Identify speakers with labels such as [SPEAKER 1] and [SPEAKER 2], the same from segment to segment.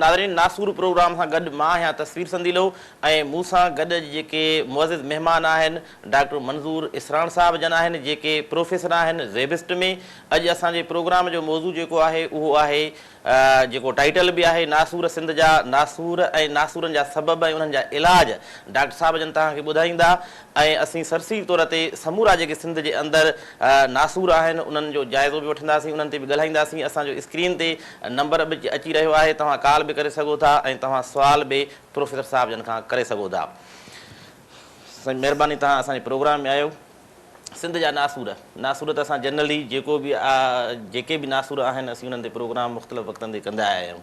[SPEAKER 1] नाज़रीन नासूर प्रोग्राम सां गॾु मां आहियां तस्वीर संदीलो ऐं मूंसां गॾु जेके मुअज़्ज़िज़ महिमान आहिनि डॉक्टर मंज़ूर इसरान साहब जन आहिनि जेके प्रोफेसर आहिनि ज़ेबिस्ट में। अॼु असांजे प्रोग्राम जो मौज़ू जेको आहे उहो आहे जेको टाइटल बि आहे नासूर सिंध जा नासूर ऐं नासूरनि जा सबब ऐं उन्हनि जा इलाज डॉक्टर साहब जन तव्हांखे ॿुधाईंदा। ऐं असीं सरसी तौर ते समूरा जेके सिंध जे अंदरि नासूर आहिनि उन्हनि जो जाइज़ो बि वठंदासीं, उन्हनि ते बि ॻाल्हाईंदासीं। असांजो स्क्रीन ते नंबर बि अची रहियो आहे, तव्हां कॉल बि करे सघो था ऐं तव्हां सुवाल बि प्रोफेसर साहब जन खां करे सघो था। साईं महिरबानी तव्हां असांजे प्रोग्राम में आहियो। सिंध जा नासूर त असां जनरली जेके बि नासूर आहिनि असीं उन्हनि ते प्रोग्राम मुख़्तलिफ़ वक़्तनि ते कंदा आया आहियूं।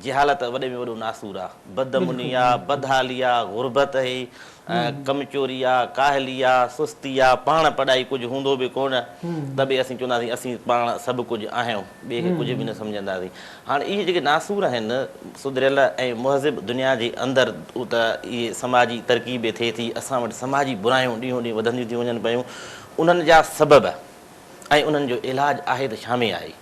[SPEAKER 1] जिहालत वॾे में वॾो नासूर आहे, बदमुनी आहे, बदहाली आहे, गुरबत आहे, कमचोरी आहे, काहली आहे, सुस्ती आहे, पाण पढ़ाई कुझु हूंदो बि कोन त बि असीं चवंदासीं असीं पाण सभु कुझु आहियूं, ॿिए खे कुझु बि न सम्झंदासीं। हाणे इहे जेके नासूर आहिनि सुधरियल ऐं मुहज़िब दुनिया जे अंदरि त इहे समाजी तरक़ीब थिए थी, असां वटि समाजी बुरायूं ॾींहों ॾींहुं वधंदियूं थी वञनि पियूं। उन्हनि जा सबब ऐं उन्हनि जो इलाजु आहे त छा में आहे?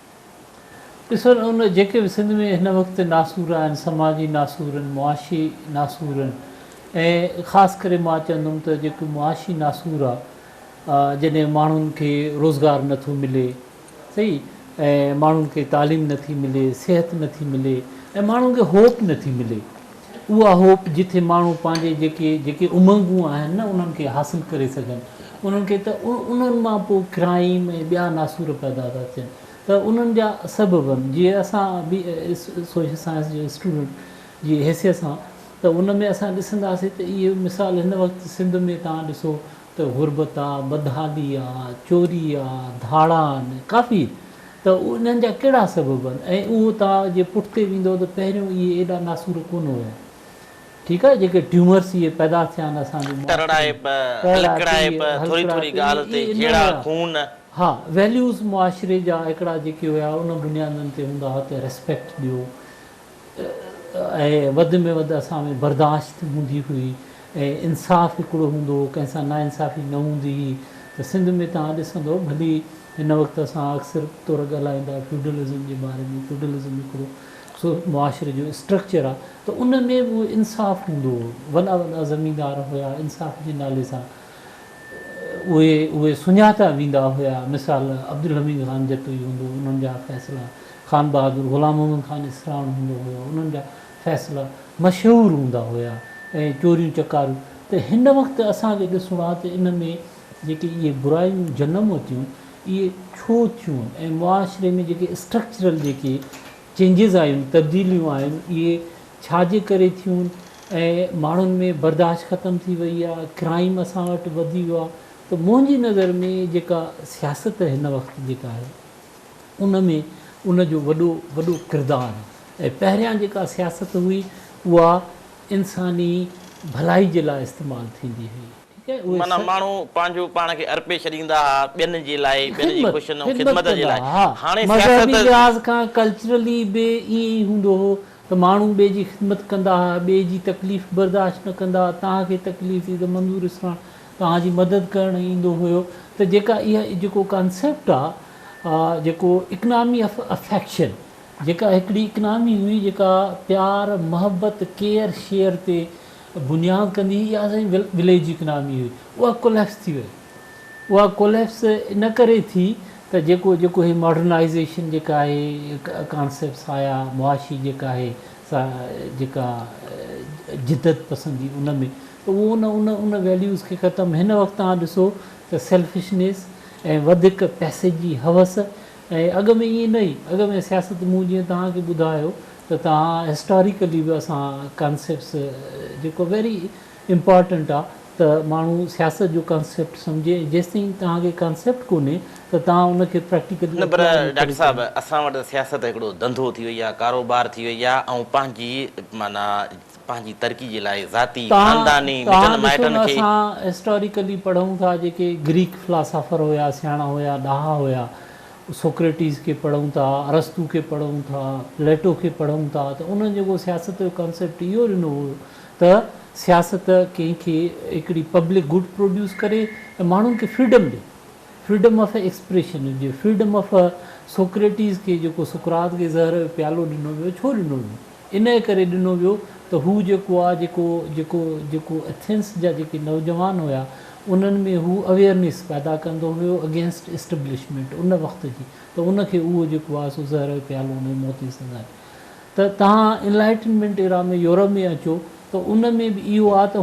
[SPEAKER 2] ॾिसो उन जेके बि सिंध में हिन वक़्तु नासूर आहिनि, समाजी नासूरनि, मुआशी नासूरनि, ऐं ख़ासि करे मां चवंदुमि त जेको मुआशी नासूर आहे जॾहिं माण्हुनि खे रोज़गारु नथो मिले, सही, ऐं माण्हुनि खे तालीम नथी मिले, सिहत नथी मिले, ऐं माण्हुनि खे होप नथी मिले। उहा होप जिथे माण्हू पंहिंजे जेके उमंगूं आहिनि न उन्हनि खे हासिलु करे सघनि, उन्हनि खे त उन्हनि मां पोइ क्राइम ऐं ॿिया नासूर पैदा था थियनि। त उन्हनि जा सबब जीअं असां बि सोशल साइंस जो स्टूडेंट जी हैसियत सां त उन में असां ॾिसंदासीं त इहे मिसाल हिन वक़्तु सिंध में तव्हां ॾिसो त गुरबत आहे, बदहाली आहे, चोरी आहे, धाड़ा आहिनि काफ़ी। त उन्हनि जा कहिड़ा सबब आहिनि ऐं उहो तव्हां जे पुठिते वेंदो त पहिरियों इहे एॾा नासूर कोन हुया, ठीकु आहे। जेके ट्यूमर्स इहे पैदा थिया आहिनि असांजे हा वैल्यूज़ मुआशिरे जा हिकिड़ा जेके हुया उन बुनियादनि ते हूंदा हुआ त रिस्पेक्ट ॾियो ऐं वधि में वधि असां में बर्दाश्त हूंदी हुई ऐं इंसाफ़ हिकिड़ो हूंदो हो, कंहिंसां नाइंसाफ़ी न हूंदी हुई। त सिंध में तव्हां ॾिसंदो भली हिन वक़्तु असां अक्सर तौरु ॻाल्हाईंदा फ्यूडलिज़म जे बारे में। फ्यूडलिज़म हिकिड़ो मुआशिरे जो स्ट्रक्चर आहे, त उन में बि इंसाफ़ हूंदो हो, वॾा वॾा ज़मीनदार हुया, इंसाफ़ जे नाले सां उहे सुञाता वेंदा हुया। मिसाल अब्दुल हमीद ख़ान जतोई हूंदो, उन्हनि जा फ़ैसिला, ख़ान बहादुर, ग़ुलाम मोहम्मद ख़ान इसरान हूंदो हुयो, उन्हनि जा फ़ैसिला मशहूरु हूंदा हुया ऐं चोरियूं चकारियूं। त हिन वक़्तु असांखे ॾिसणो आहे त इन में जेके इहे बुरायूं जनमु थियूं इहे छो थियूं ऐं मुआशिरे में जेके स्ट्रक्चरल जेके चेंजिस आहियूं, तब्दीलियूं आहियूं, इहे छाजे करे थियूं ऐं माण्हुनि में बर्दाश्त ख़तमु थी वई आहे, क्राइम असां वटि वधी वियो आहे। त मुंहिंजी नज़र में जेका सियासत हिन वक़्तु जेका आहे उन में उनजो वॾो किरदारु आहे। ऐं पहिरियां जेका सियासत हुई उहा इंसानी भलाई जे लाइ इस्तेमालु थींदी हुई, ठीकु आहे।
[SPEAKER 1] माना माण्हू पंहिंजो पाण खे अर्पे छॾींदा हुआ ॿियनि जे लाइ, ॿियनि जी ख़ुशियुनि ऐं ख़िदमत जे लाइ। हाणे
[SPEAKER 2] मज़हबी लिहाज़ खां कल्चरली बि ईअं ई हूंदो हो त माण्हू ॿिए जी ख़िदमत कंदा हुआ, ॿिए जी तकलीफ़ बर्दाश्त न कंदा हुआ। तव्हांखे तकलीफ़ थी त मंज़ूर इसरान तव्हांजी मदद करणु ईंदो हुयो। त जेका इहा जेको कॉन्सेप्ट आहे जेको इकनॉमी ऑफ अफेक्शन, जेका हिकिड़ी इकनॉमी हुई जेका प्यार मोहबत केयर शेयर ते बुनियादु कंदी हुई, इहा असांजी विलेज इकनॉमी हुई, उहा कोलैप्स थी वई। उहा कोलैप्स इन करे थी त जेको ही मॉडर्नाइज़ेशन जेका आहे कॉन्सेप्ट्स आया, मुआशी जेका आहे जेका जिदत पसंदी उन में, त उहो उन वैल्यूज़ खे ख़तमु। हिन वक़्तु तव्हां ॾिसो त सेल्फिशनेस ऐं वधीक पैसे जी हवस, ऐं अॻ में ईअं न हुई। अॻ में सियासत मूं जीअं तव्हांखे ॿुधायो त तव्हां हिस्टोरिकली बि असां कॉन्सेप्ट्स जेको वेरी इम्पॉर्टेंट आहे त माण्हू सियासत जो कॉन्सेप्ट सम्झे। जेसिताईं तव्हांखे कॉन्सेप्ट कोन्हे त तव्हां उनखे प्रैक्टिकली
[SPEAKER 1] न। पर डॉक्टर साहिबु असां वटि सियासत हिकिड़ो धंधो थी वई आहे, कारोबार थी वई आहे, ऐं पंहिंजी तरक़ी जे लाइ ज़ाती ख़ानदानी मिटनि माइटनि खे
[SPEAKER 2] असां हिस्टोरिकली पढ़ूं था। जेके ग्रीक फिलासफ़र हुया, सियाणा हुया, ॾाहा हुया, सोक्रेटिस खे पढ़ूं था, अरस्तू खे पढ़ूं था, प्लेटो खे पढ़ूं था, त उन्हनि जेको सियासत जो कॉन्सेप्ट इहो ॾिनो हुयो त सियासत कंहिंखे हिकिड़ी पब्लिक गुड प्रोड्यूस करे ऐं माण्हुनि खे फ्रीडम ॾिए, freedom of expression freedom of Socrates खे जेको सुकरात खे ज़हर जो प्यालो ॾिनो वियो, छो ॾिनो वियो? इन करे ॾिनो वियो त हू जेको आहे जेको एथेंस जा जेके नौजवान हुया उन्हनि में हू अवेयरनेस पैदा कंदो हुयो अगेंस्ट इस्टेब्लिशमेंट उन वक़्त जी, त उनखे उहो जेको आहे सो ज़हर प्यालो उन मोती सघाए। त तव्हां इनलाइटनमेंट एरा में यूरोप में अचो त उन में बि इहो आहे त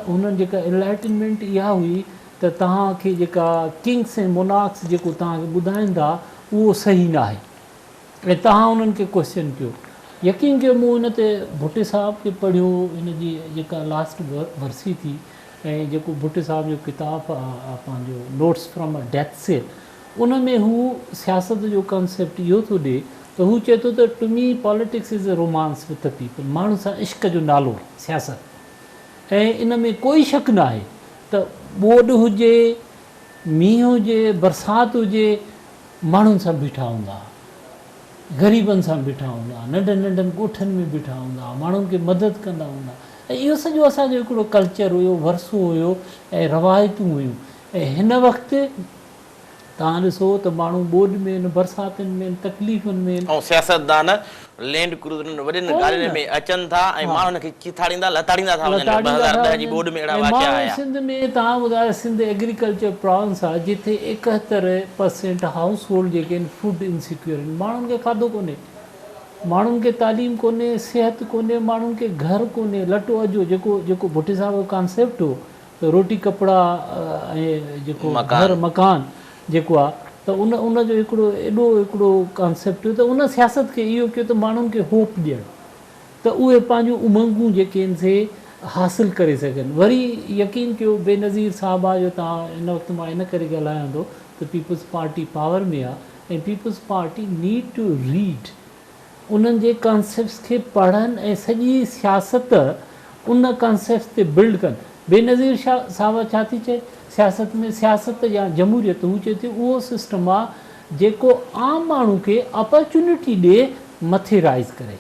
[SPEAKER 2] हुननि जेका इनलाइटनमेंट इहा हुई त तव्हांखे जेका किंग्स ऐं मोनार्क्स जेको तव्हांखे ॿुधाइनि था उहो सही न आहे ऐं तव्हां उन्हनि खे क्वेश्चन कयो। यकीन कयो मूं हिन ते भुट्टे साहिब खे पढ़ियो, हिन जी जेका लास्ट वर्सी थी ऐं जेको भुट्टे साहिब जो किताबु आहे पंहिंजो notes from a death cell, उन में हू सियासत जो कंसेप्ट इहो थो ॾिए त हू चए थो त to me politics is a romance with the people, माण्हू सां इश्क जो नालो सियासत। ऐं इन में कोई शक न आहे त ॿोॾि हुजे, मींहुं हुजे, बरसाति हुजे, माण्हुनि सां बीठा हूंदा, ग़रीबनि सां बीठा हूंदा, नंढनि नंढनि ॻोठनि में बीठा हूंदा, माण्हुनि खे मदद कंदा हूंदा। ऐं इहो सॼो असांजो हिकिड़ो कल्चर हुयो, वरसो हुयो ऐं रवायतूं हुयूं। ऐं हिन वक़्तु तव्हां ॾिसो त माण्हू ॿोॾि में आहिनि, बरसातियुनि में आहिनि, तकलीफ़ुनि में आहिनि,
[SPEAKER 1] ऐं सियासतदान लैंड क्रूज़रनि वॾनि गाॾियुनि में अचनि था ऐं माण्हुनि खे चिथाड़ींदा लताड़ींदा था वञनि। 2010 जी ॿोॾि में अहिड़ा वाक़िया आया।
[SPEAKER 2] सिंध में तव्हां ॿुधायो, सिंध एग्रीकल्चर प्रोविंस आहे जिथे 71% हाउस होल्ड जेके आहिनि फूड इनसिक्योर आहिनि, माण्हुनि खे खाधो कोन्हे, माण्हुनि खे तालीम कोन्हे, सिहत कोन्हे, माण्हुनि खे घर कोन्हे, लटो अॼो जेको भुट्टे साहिब जो कॉन्सेप्ट हो त रोटी कपिड़ा ऐं जेको घर मकान जेको आहे त उनजो हिकिड़ो कॉन्सेप्ट हुयो त उन सियासत खे इहो कयो त माण्हुनि खे होप ॾियणु त उहे पंहिंजूं उमंगूं जेके आहिनि से हासिलु करे सघनि। वरी यकीन कयो बेनज़ीर साहिबा जो तव्हां हिन वक़्तु मां इन करे ॻाल्हायां थो त पीपल्स पार्टी पावर में आहे ऐं People's Party need to read, उन्हनि जे कॉन्सेप्ट्स खे पढ़नि ऐं सॼी सियासत उन कॉन्सेप्ट्स ते बिल्ड कनि। बेनज़ीर साहिबा छा थी चए सियासत में, सियासत या जमहूरियत, हू चए थी उहो सिस्टम आहे जेको आम माण्हू खे अपॉर्चुनिटी ॾिए मथे राइज़ करे,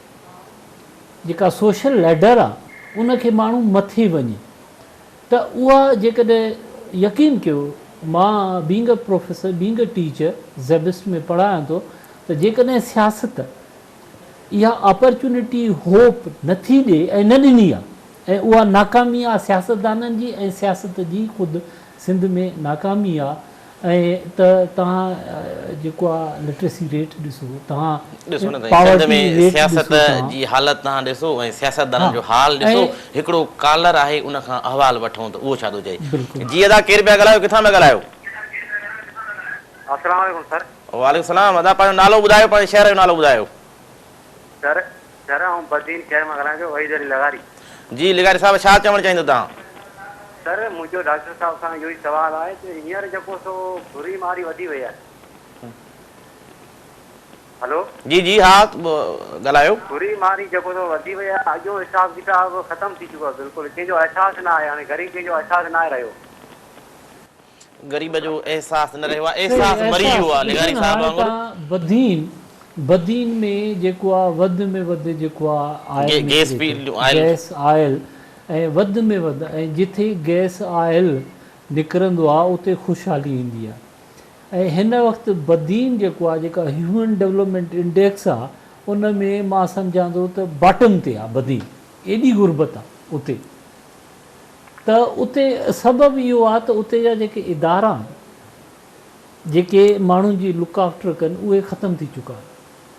[SPEAKER 2] जेका सोशल लैडर आहे उनखे माण्हू मथे वञे। त उहा जेकॾहिं यकीन कयो, मां being a professor, being a teacher SZABIST में पढ़ायां थो, त जेकॾहिं सियासत इहा अपॉर्चुनिटी होप नथी ॾिए ऐं न ॾिनी आहे ऐं उहा नाकामी आहे सियासतदाननि जी ऐं सियासत जी ख़ुदि सिंध में नाकामी आहे। ऐं त तव्हां जेको आहे लिटरेसी रेट ॾिसो, तव्हां
[SPEAKER 1] ॾिसो न सिंध में सियासत जी हालत तव्हां ॾिसो ऐं सियासतदाननि जो हाल ॾिसो। हिकिड़ो कॉलर आहे, उन खां अहवाल वठूं त उहो छा थो चए। जी अदा केरु पिया ॻाल्हायो, किथां पिया ॻाल्हायो?
[SPEAKER 3] अस्सलाम वालेकुम सर।
[SPEAKER 1] वालेकुम सलाम। अदा पंहिंजो नालो ॿुधायो, पंहिंजे शहर जो नालो ॿुधायो।
[SPEAKER 3] सर ऐं बदीन शहर मां ॻाल्हायां थो, वहीद अली लगारी।
[SPEAKER 1] जी लगारी साहिब, छा चवणु चाहींदो तव्हां?
[SPEAKER 3] सर मुंहिंजो डॉक्टर साहिब सां इहो ई सुवाल आहे त हींअर जेको सो बुरी बीमारी वधी वई आहे। हेलो
[SPEAKER 1] जी जी हा ॻाल्हायो।
[SPEAKER 3] बुरी बीमारी जेको सो वधी वई आहे, अॼो हिसाब किताब ख़तमु थी चुको आहे, बिल्कुलु कंहिंजो अहसासु न आहे। हाणे ग़रीब कंहिंजो अहसासु न आहे रहियो,
[SPEAKER 1] ग़रीब जो एहसासु न रहियो आहे, एहसासु मरी वियो आहे। लगारी साहिब वांगुरु
[SPEAKER 2] बदीन में जेको आहे वधि में वधि जेको आहे गैस आयल ऐं वधि में वधि, ऐं जिथे गैस आयल निकिरंदो आहे उते ख़ुशहाली ईंदी आहे। ऐं हिन वक़्तु बदीन जेको आहे, जेका ह्यूमन डेवलपमेंट इंडेक्स आहे, उन में मां सम्झां थो त बॉटम ते आहे बदीन, एॾी गुरबत आहे उते। त उते सबबु इहो आहे त उते जा जेके इदारा जेके माण्हुनि जी लुक आफ्टर कनि उहे ख़तमु थी चुका आहिनि।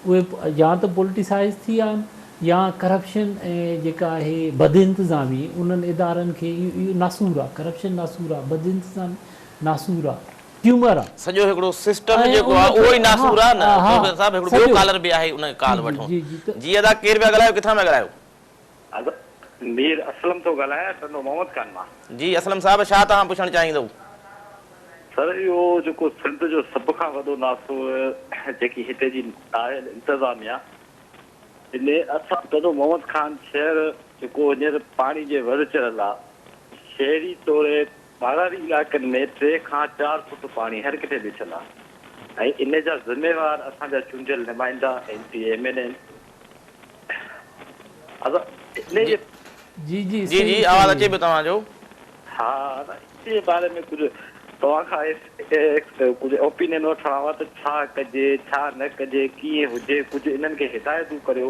[SPEAKER 2] उहे या त पोलिटिसाइज़ थी विया आहिनि या करप्शन ऐं जेका आहे बदइंतिज़ामी उन्हनि इदारनि खे इहो नासूर आहे, करप्शन नासूर आहे, बदइंतिज़ामी नासूर आहे, ट्यूमर आहे।
[SPEAKER 1] सॼो हिकिड़ो सिस्टम जेको आहे उहो ई नासूर आहे न। प्रोफेसर साहब हिकिड़ो ॿियो कॉलर बि आहे, उन कॉल वठो। जी अदा केरु पिया ॻाल्हायो, किथां पिया ॻाल्हायो?
[SPEAKER 3] मीर असलम थो ॻाल्हायां, टनो मोहम्मद खान मां।
[SPEAKER 1] जी असलम साहिब, छा तव्हां पुछणु चाहींदव?
[SPEAKER 3] सर इहो जेको सिंध जो सभ खां वॾो नासूर जेकी हिते जी आहे इंतिज़ामिया, इन असां टनो मोहम्मद खान शहर जेको हींअर पाणी जे वर चढ़ियल आहे, शहरी तौर पहाड़ी इलाइक़नि में 3 खां 4 फुट पाणी हर किथे ॾिठल आहे। ऐं इन जा ज़िम्मेवार असांजा चूंडियल नुमाइंदा MPMN आहिनि।
[SPEAKER 2] जी जी
[SPEAKER 1] जी जी आवाज़ अचे पियो तव्हांजो।
[SPEAKER 3] हा, इनजे बारे में कुझु तव्हां खां कुझु ओपिनियन वठणो आहे त छा कजे, छा न कजे, कीअं हुजे, कुझु इन्हनि खे हिदायतूं करियो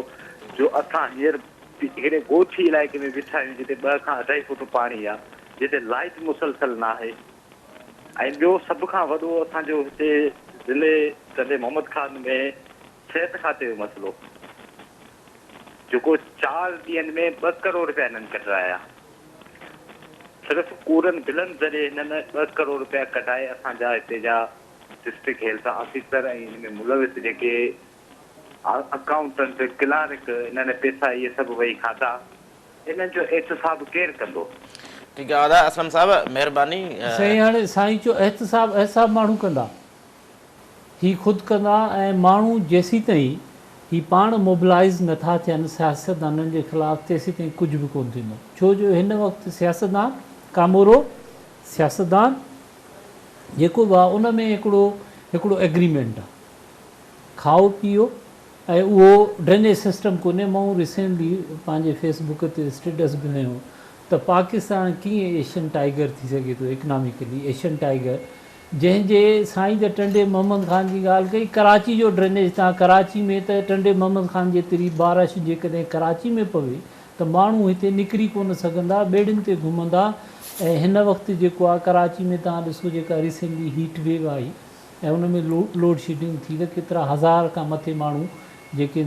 [SPEAKER 3] जो असां हींअर हिकिड़े ॻोठी इलाइक़े में बीठा आहियूं जिते 2 खां 2.5 फुट पाणी आहे, जिते लाइट मुसलसल न आहे। ऐं ॿियो सभ खां वॾो असांजो हिते ज़िले सदे मोहम्मद खान में सिहत खाते जो मसइलो, जेको 4 ॾींहंनि में 2 करोड़ रुपया हिननि कढाया। सिर्फ़ु कूड़नि बिलनि ज़रिए हिननि 2 करोड़ रुपया कढाए असांजा हिते जा डिस्ट्रिक्ट हेल्थ ऑफिसर ऐं हिन में मुलविस जेके अकाउंटेंट क्लार्क हिननि पैसा इहे सभु वेही खाधा। इन्हनि जो एहतिसाब केरु कंदो?
[SPEAKER 1] ठीकु आहे दादा असलम साहब महिरबानी।
[SPEAKER 2] साईं हाणे साईं जो एहतिसाब माण्हू कंदा, ही ख़ुदि कंदा। ऐं माण्हू जेसीं ताईं ही पाण मोबिलाइज़ नथा थियनि सियासतदाननि जे ख़िलाफ़ु तेसीं ताईं कुझु बि कोन्ह थींदो। छो जो हिन वक़्तु सियासतदान कामोरो सियासतदान जेको बि आहे उन में हिकिड़ो एग्रीमेंट आहे, खाओ पीओ ऐं उहो ड्रेनेज सिस्टम कोन्हे। मां रिसेंटली पंहिंजे फेसबुक ते स्टेटस बि हयो त पाकिस्तान कीअं एशियन टाइगर थी सघे थो, इकनॉमिकली एशियन टाइगर, जंहिंजे साईं त टंडे मोहम्मद ख़ान जी ॻाल्हि कई। कराची जो ड्रेनेज, तव्हां कराची में त टंडे मोहम्मद ख़ान जेतिरी बारिश जेकॾहिं कराची में पवे त माण्हू हिते निकिरी कोन सघंदा, ॿेड़ियुनि ते घुमंदा। ऐं हिन वक़्तु जेको आहे कराची में तव्हां ॾिसो जेका रिसेंटली हीट वेव आई ऐं उन में लोड शेडिंग थी त केतिरा हज़ार खां मथे माण्हू जेके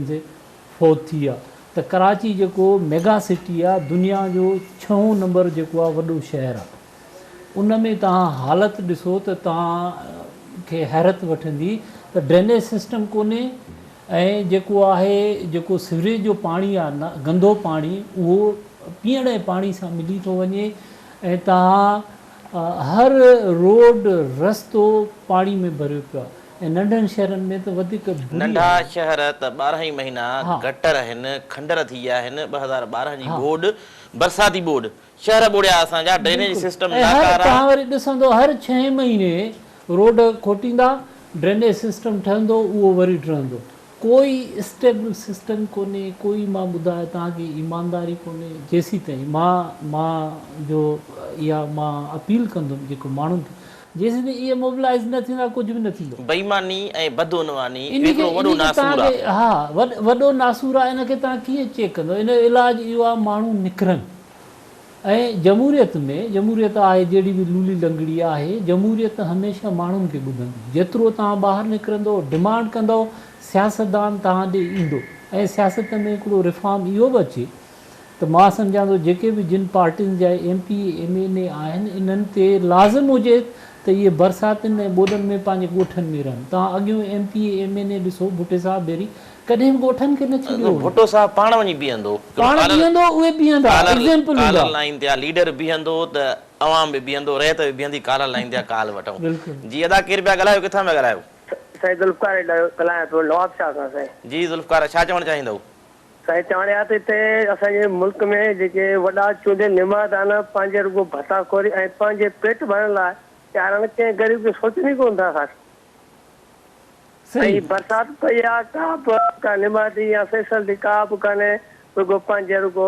[SPEAKER 2] फौत थी विया। त कराची जेको मेगा सिटी आहे, दुनिया जो 6हों नंबर जेको आहे वॾो शहरु आहे, उन में तव्हां हालति ॾिसो त तव्हांखे हैरत वठंदी त ड्रेनेज सिस्टम कोन्हे। ऐं जेको सिवरेज जो पाणी आहे न, गंदो पाणी, उहो पीअण जे पाणी सां मिली थो वञे। ऐं तव्हां हर रोड रस्तो पाणी में भरियो पियो आहे। ऐं नंढनि शहरनि में त वधीक
[SPEAKER 1] नंढा शहर त 12 ई महीना गटर आहिनि, खंडर थी विया आहिनि। 2012 जी बोर्ड, बरसाती बोर्ड, शहर ॿोड़िया असांजा, ड्रेनेज सिस्टम
[SPEAKER 2] तव्हां वरी ॾिसंदो हर 6 महीने रोड खोटींदा, ड्रेनेज सिस्टम ठहंदो, उहो वरी ठहंदो। कोई स्टेबल सिस्टम कोन्हे, कोई मां ॿुधायां तव्हांखे ईमानदारी कोन्हे। जेसीं ताईं मां अपील कंदुमि जेको माण्हुनि खे, जेसीं ताईं इहे मोबिलाइज़ न थींदा कुझु बि न थींदो।
[SPEAKER 1] बेईमानी ऐं बदउनवानी
[SPEAKER 2] वॾो नासूर आहे। इनखे तव्हां कीअं चेक कंदो? इन जो इलाजु इहो आहे माण्हू निकिरनि। ऐं जमहूरियत आहे, जहिड़ी बि लूली लंगड़ी आहे, जमहूरियत हमेशह माण्हुनि खे ॿुधंदी। जेतिरो तव्हां ॿाहिरि निकिरंदो, डिमांड कंदो, सियासतदान तव्हां ॾे ईंदो। ऐं सियासत में हिकिड़ो रिफॉर्म इहो बि अचे त मां सम्झां थो जेके बि जिन पार्टियुनि जा MP MLA आहिनि, इन्हनि ते लाज़िम हुजे त इहे बरसातियुनि ऐं ॿोॾनि में पंहिंजे ॻोठनि में रहनि। तव्हां अॻियूं MP MLA ॾिसो, भुटे साहिब बेरी कॾहिं बि ॻोठनि खे न छॾियो।
[SPEAKER 1] भुट्टो साहिब पाण वञी बीहंदो,
[SPEAKER 2] उहे बीहंदा, एग्जाम्पल
[SPEAKER 1] कालर लाइन ते लीडर बीहंदो त अवाम बि बीहंदो, रहत बि बीहंदी, कालर लाइन ते काल वठूं। जी अदा केरु पिया ॻाल्हायो, किथां पिया ॻाल्हायो?
[SPEAKER 4] साईं ज़ुल्फ़कार ॻाल्हायां पियो नवाब शाह खां। साईं
[SPEAKER 1] जी ज़ुल्फ़कार, छा चवणु चाहींदव?
[SPEAKER 4] साईं चवण आहे त हिते असांजे मुल्क में जेके वॾा चूंडे निमात आहिनि, पंहिंजे रुॻो भताखोरी ऐं पंहिंजे पेट भरण लाइ यार कंहिं ग़रीब खे सोचनि ई कोन था। ऐं बरसाति पई आहे, का निमाती या फैसिलिटी का बि कान्हे, रुॻो पंहिंजे रुॻो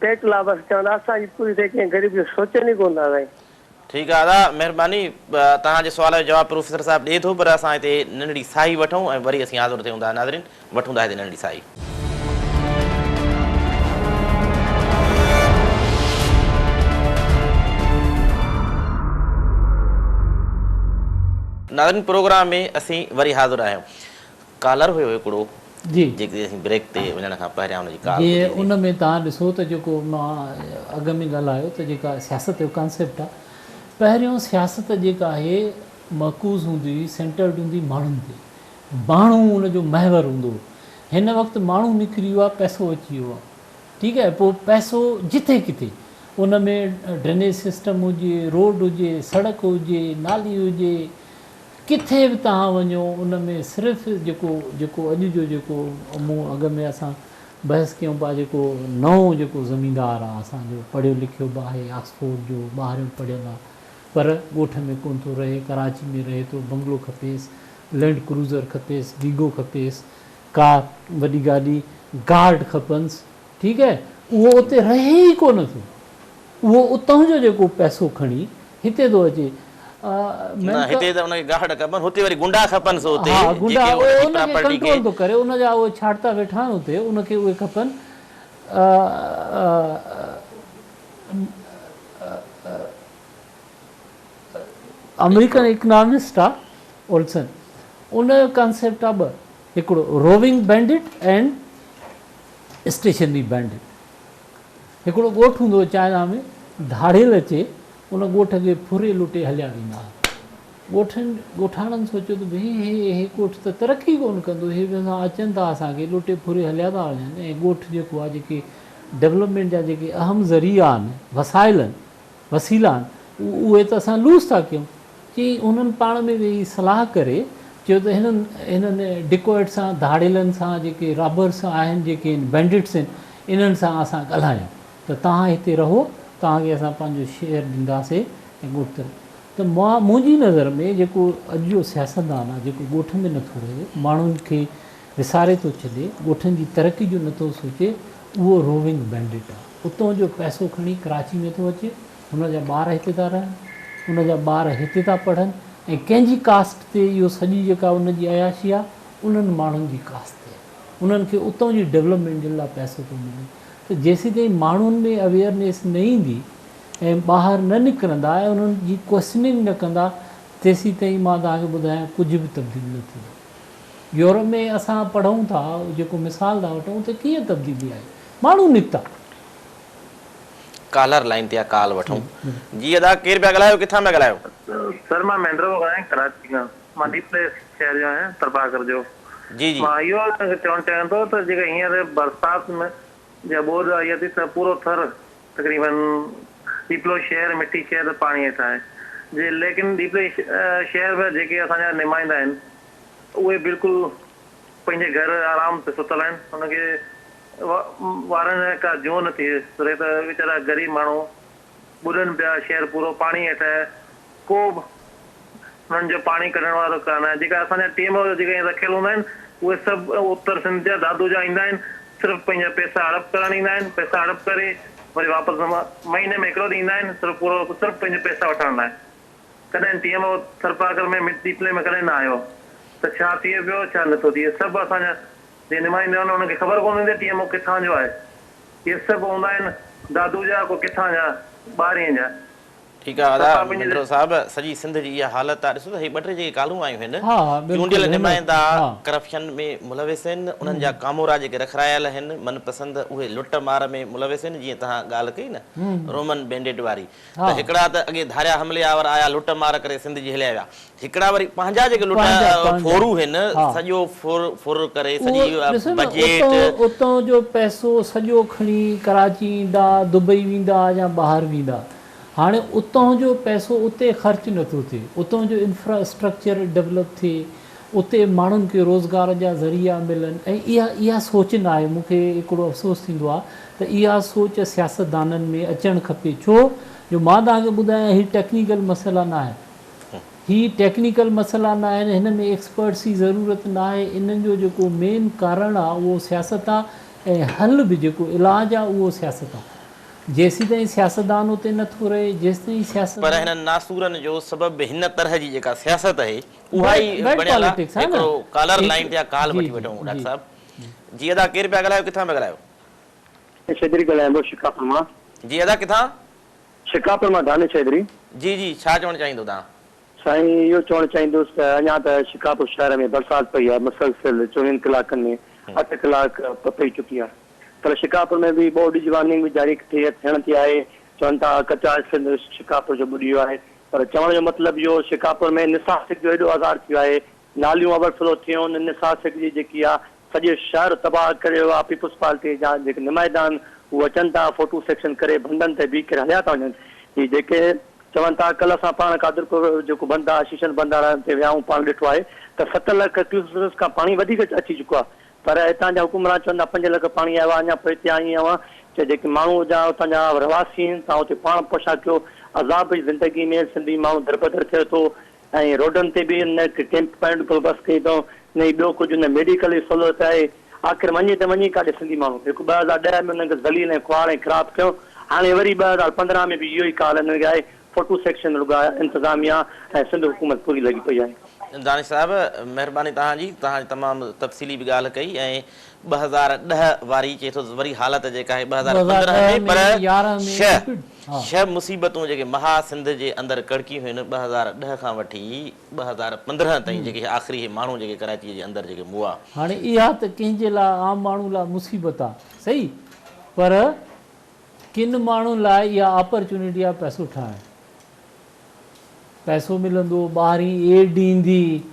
[SPEAKER 4] पेट लाइ बसि चवंदा। असांजी पूरी थिए कंहिं ग़रीब खे सोचनि ई कोन था। साईं
[SPEAKER 1] ठीकु आहे दादा, महिरबानी। तव्हांजे सुवाल जो जवाबु प्रोफेसर साहिबु ॾिए थो, पर असां हिते नंढड़ी साई वठूं ऐं वरी असीं हाज़िर थियूं था। नाज़रीन, वठूं था हिते नंढड़ी साई। नाज़रीन, प्रोग्राम में असीं वरी हाज़िर आहियूं। कालर हुयो हिकिड़ो
[SPEAKER 2] जी,
[SPEAKER 1] जेके असीं ब्रेक ते वञण खां पहिरियां हुनजी ॻाल्हि,
[SPEAKER 2] उन में तव्हां ॾिसो त जेको मां अॻ में ॻाल्हायो त जेका सियासत जो कॉन्सेप्ट आहे, पहिरियों सियासत जेका आहे मक़ूज़ हूंदी हुई, सेंटर्ड हूंदी माण्हुनि ते, माण्हू उनजो महवर हूंदो। हिन वक़्तु माण्हू निकिरी वियो आहे, पैसो अची वियो आहे। ठीकु आहे, पोइ पैसो जिथे किथे उन में ड्रेनेज सिस्टम हुजे, रोड हुजे, सड़क हुजे, नाली हुजे, किथे बि तव्हां वञो उन में सिर्फ़ु जेको अॼु जो जेको मूं अॻ में असां बहस कयूं पिया, जेको नओं जेको ज़मीनदार आहे असांजो, पढ़ियो लिखियो बि आहे, ऑक्सफोर्ड जो ॿाहिरियों पढ़ियल आहे, पर ॻोठ में कोन थो रहे, कराची में रहे थो, बंगलो खपेसि, लैंड क्रूज़र खपेसि, वीगो खपेसि, कार वॾी गाॾी, गार्ड खपनिसि। ठीकु आहे, उहो उते रहे ई कोन थो। उहो उतां जो जेको पैसो खणी हिते थो अचे।
[SPEAKER 1] न हिते त उनखे गाहड़ खपनि, हुते वरी गुंडा खपनि सो हुते
[SPEAKER 2] हा गुंडा
[SPEAKER 1] जेके उनजी
[SPEAKER 2] उनखे
[SPEAKER 1] प्रॉपर्टी खे
[SPEAKER 2] कंट्रोल थो करे, उनजा उहे छाड़ता वेठा आहिनि हुते, उनखे उहे खपनि। अमेरिकन इकनॉमिस्ट आहे ओल्सन, उनजो कंसेप्ट आहे ॿ, हिकिड़ो roving bandit and stationary bandit. हिकिड़ो ॻोठु हूंदो चाइना में, धाड़ेल अचे, उन ॻोठ खे फुरे लुटे हलिया वेंदा हुआ। ॻोठाणनि सोचियो त भई हे ॻोठ त तरक़ी कोन कंदो, हे अचनि था असांखे लुटे फुरे हलिया था वञनि, ऐं ॻोठ जेको आहे जेके डेवलपमेंट जा जेके अहम ज़रिया आहिनि, वसाइल आहिनि, वसीला आहिनि, उहे त असां लूज़ था कयूं। चई उन्हनि पाण में वेही सलाह करे चयो त हिननि डिकोइट सां, धाड़ेलनि सां, जेके रॉबर्स आहिनि, जेके बैंडिट्स आहिनि, इन्हनि सां असां ॻाल्हायूं त तव्हां हिते रहो, तव्हांखे असां पंहिंजो शेयर ॾींदासीं ऐं ॻोठ। त मुंहिंजी नज़र में जेको अॼु जो सियासतदान आहे, जेको ॻोठ में नथो रहे, माण्हुनि खे विसारे थो छॾे, ॻोठनि जी तरक़ी जो नथो सोचे, उहो रोविंग बैंडिट आहे। उतां जो पैसो खणी कराची में थो अचे, हुनजा ॿार हिते था रहनि, हुनजा ॿार हिते था पढ़नि, ऐं कंहिंजी कास्ट ते इहो सॼी जेका उनजी अयाशी आहे, उन्हनि माण्हुनि जी कास्ट ते उन्हनि खे उतां जी डेवलपमेंट जे लाइ पैसो थो मिले। त जेसीं ताईं माण्हुनि में अवेयरनेस न ईंदी ऐं ॿाहिरि न निकिरंदा ऐं उन्हनि जी क्वेश्चनिंग न कंदा, तेसीं ताईं मां तव्हांखे ॿुधायां कुझु बि तब्दीली न थींदी। यूरोप में असां पढ़ूं था, जेको मिसाल था वठूं, त कीअं तब्दीली आहे, माण्हू निकिता।
[SPEAKER 1] कॉलर लाइन ते कॉल वठूं। जी अदा केर पिया ॻाल्हायो, किथां पिया ॻाल्हायो?
[SPEAKER 5] सर मां महेंद्र पियो ॻाल्हायां कराची खां, मां डीपले शहर जो आहियां, तरपाकर जो।
[SPEAKER 1] जी जी
[SPEAKER 5] मां इहो चवणु चाहियां थो त जेका हींअर बरसाति में या ॿोॾि आई थी त पूरो थर तक़रीबन डीपलो शहर मिठी शहर पाणी हेठि आहे जे, लेकिन डीपले शहर में जेके असांजा नुमाइंदा आहिनि उहे बिल्कुलु पंहिंजे घर आराम सां सुतल आहिनि, हुनखे वारनि का जूं न थी सघे त वीचारा ग़रीब माण्हू ॿुॾनि पिया, शहर पूरो पाणी हेठि आहे, को बि हुननि जो पाणी कढण वारो कान आहे। जेका असांजा टीम जेके रखियल हूंदा आहिनि उहे सभु उत्तर सिंध जा दादू जा ईंदा आहिनि, सिर्फ़ु पंहिंजा पैसा हड़प करणु ईंदा आहिनि, पैसा हड़प करे वरी वापसि महीने में हिकिड़ो ॾींदा आहिनि, सिर्फ़ु पंहिंजे पैसा वठण लाइ। कॾहिं टीम सरपाकर में डीपले में कॾहिं न आयो, त छा थिए पियो छा नथो थिए, सभु असांजा जे नुमाइंदा आहिनि उन्हनि खे ख़बर कोन हूंदी टीम किथां जो आहे। इहे सभु हूंदा आहिनि दादू जा, को किथां जा, ॿारहें जा।
[SPEAKER 1] ठीकु आहे दादा महेंद्र साहब, सॼी सिंध जी इहा हालत आहे। ॾिसो त हीअ ॿ टे जेके कालूं आयूं आहिनि, चूंडियल नुमाइंदा करप्शन में मुलविस आहिनि, उन्हनि जा कामोरा जेके रखरायल आहिनि मनपसंदि, उहे लुट मार में मुलविस आहिनि। जीअं तव्हां ॻाल्हि कई न रोमन बैंडिट वारी, त हिकिड़ा त अॻे धारिया हमलियावर आया, लुट मार करे सिंध जी हलिया विया, हिकिड़ा वरी पंहिंजा जेके लुट फोरू आहिनि, सॼो फुर करे सॼी बजट
[SPEAKER 2] उतां जो पैसो सॼो खणी कराची ईंदा, दुबई वेंदा या ॿाहिरि वेंदा। हाणे उतां जो पैसो उते ख़र्चु नथो थिए, उतां जो इंफ्रास्ट्रक्चर डेवलप थिए, उते माण्हुनि खे रोज़गार जा ज़रिया मिलनि, ऐं इहा सोच न आहे। मूंखे हिकिड़ो अफ़सोस थींदो आहे त इहा सोच सियासतदाननि में अचणु खपे, छो जो मां तव्हांखे ॿुधायां हीअ टेक्निकल मसइला न आहे, हीअ टेक्निकल मसइला न आहिनि, हिन में एक्सपर्ट्स जी ज़रूरत न आहे। इन्हनि जो जेको मेन कारण आहे उहो सियासत आहे, ऐं हल बि जेको इलाजु आहे उहो सियासत आहे। जेसीं ताईं सियासतदान उते नथो रहे, जेसि ताईं सियासत
[SPEAKER 1] पर हिननि नासूरनि जो सबबु हिन तरह जी जेका सियासत आहे उहा ई बणियल आहे। हिकिड़ो कॉलर लाइन ते कॉल वठी वठूं डॉक्टर साहब। जी अदा केर पिया ॻाल्हायो, किथां पिया ॻाल्हायो?
[SPEAKER 6] चौधरी ॻाल्हायां शिकापुर मां।
[SPEAKER 1] जी अदा किथां?
[SPEAKER 6] शिकापुर मां दानिश चौधरी।
[SPEAKER 1] जी जी छा चवणु चाहींदो तव्हां?
[SPEAKER 6] साईं इहो चवणु चाहींदुसि त अञा त शिकापुर शहर में बरसाति पई आहे, मुसलसिल 24 कलाकनि में 8 कलाक पई चुकी आहे, पर शिकापुर में बि बोर्ड जी वार्निंग बि जारी थियण थी आहे। चवनि था कचा सिंध शिकापुर जो ॿुॾी वियो आहे, पर चवण जो मतिलबु इहो शिकापुर में निसासिक जो एॾो आज़ार थी वियो आहे, नालियूं ओवरफ्लो थियूं आहिनि, निसासिक जी जेकी आहे सॼे शहर तबाह करे वियो आहे। पीपुल्स पार्टी जा जेके नुमाइंदा आहिनि उहे अचनि था, फोटो सेक्शन करे भंडनि ते बीह करे हलिया था वञनि। हीअ जेके चवनि था, कल्ह असां पाण कादरपुर जेको बंदि आहे शीशन बंदारा ते वियाऊं, पाण ॾिठो आहे त 7 लख क्यूसेक्स खां पाणी वधीक अची चुको आहे, पर हितां जा हुकुमरान चवंदा 5 लख पाणी आयो आहे। अञा पोइ हिते आई आहियां त जेके माण्हू हुआ हुतां जा रहवासी आहिनि, तव्हां हुते पाण पोशा कयो, अज़ाब जी ज़िंदगी में सिंधी माण्हू दरबदर थिए थो, ऐं रोडनि ते बि न कैंप पॉइंट को बस कई अथऊं, न ॿियो कुझु, न मेडिकल जी सहूलियत आहे। आख़िर वञे त वञे काॾे सिंधी माण्हू? हिकु 2010 में हुनखे ज़लील ऐं ख़्वार ऐं ख़राबु कयो, हाणे वरी 2015 में बि इहो ई काल हिन आहे, फोटो सेक्शन रुॻा इंतिज़ामिया ऐं सिंध हुकूमत पूरी लॻी पई आहे।
[SPEAKER 1] दानिश साहब महिरबानी तव्हांजी, तव्हां तमामु तफ़सीली बि ॻाल्हि कई ऐं 2010 वारी चए थो वरी हालत जेका आहे 2015 में पर 6 मुसीबतूं जेके महा सिंध जे अंदरि कड़की हुयूं 2010 खां वठी 2015 ताईं जेके आख़िरी माण्हू जेके कराची जे अंदरि जेके मुआ।
[SPEAKER 2] हाणे इहा त कंहिंजे लाइ आम माण्हू लाइ मुसीबत आहे सही, पर किन माण्हुनि लाइ इहा अपॉर्चुनिटी आहे पैसो ठाहिण। पैसो मिलंदो, ॿाहिरीं एड ईंदी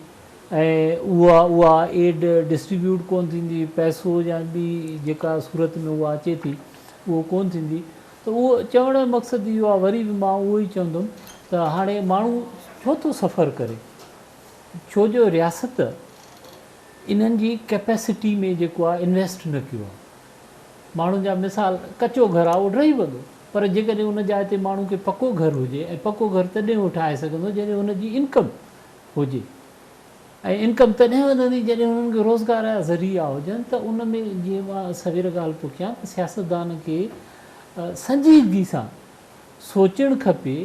[SPEAKER 2] ऐं उहा एड डिस्ट्रीब्यूट कोन थींदी, पैसो या ॿी जेका सूरत में उहा अचे थी उहो कोन थींदी। त उहो चवण जो मक़सदु इहो आहे, वरी बि मां उहो ई चवंदुमि त हाणे माण्हू छो थो सफ़र करे, छो जो रियासत इन्हनि जी कैपेसिटी में जेको आहे इन्वेस्ट न कयो आहे। माण्हुनि जा मिसाल कचो घर आहे उहो रही वेंदो, पर जेकॾहिं उन जाइ ते माण्हू खे पको घर हुजे ऐं पको घर तॾहिं उहो ठाहे सघंदो जॾहिं हुनजी इनकम हुजे, ऐं इनकम तॾहिं वधंदी जॾहिं हुननि खे रोज़गार जा ज़रिया हुजनि। त उन में जीअं मां सवेर ॻाल्हि पोइ कयां त सियासतदान खे संजीदगी सां सोचणु खपे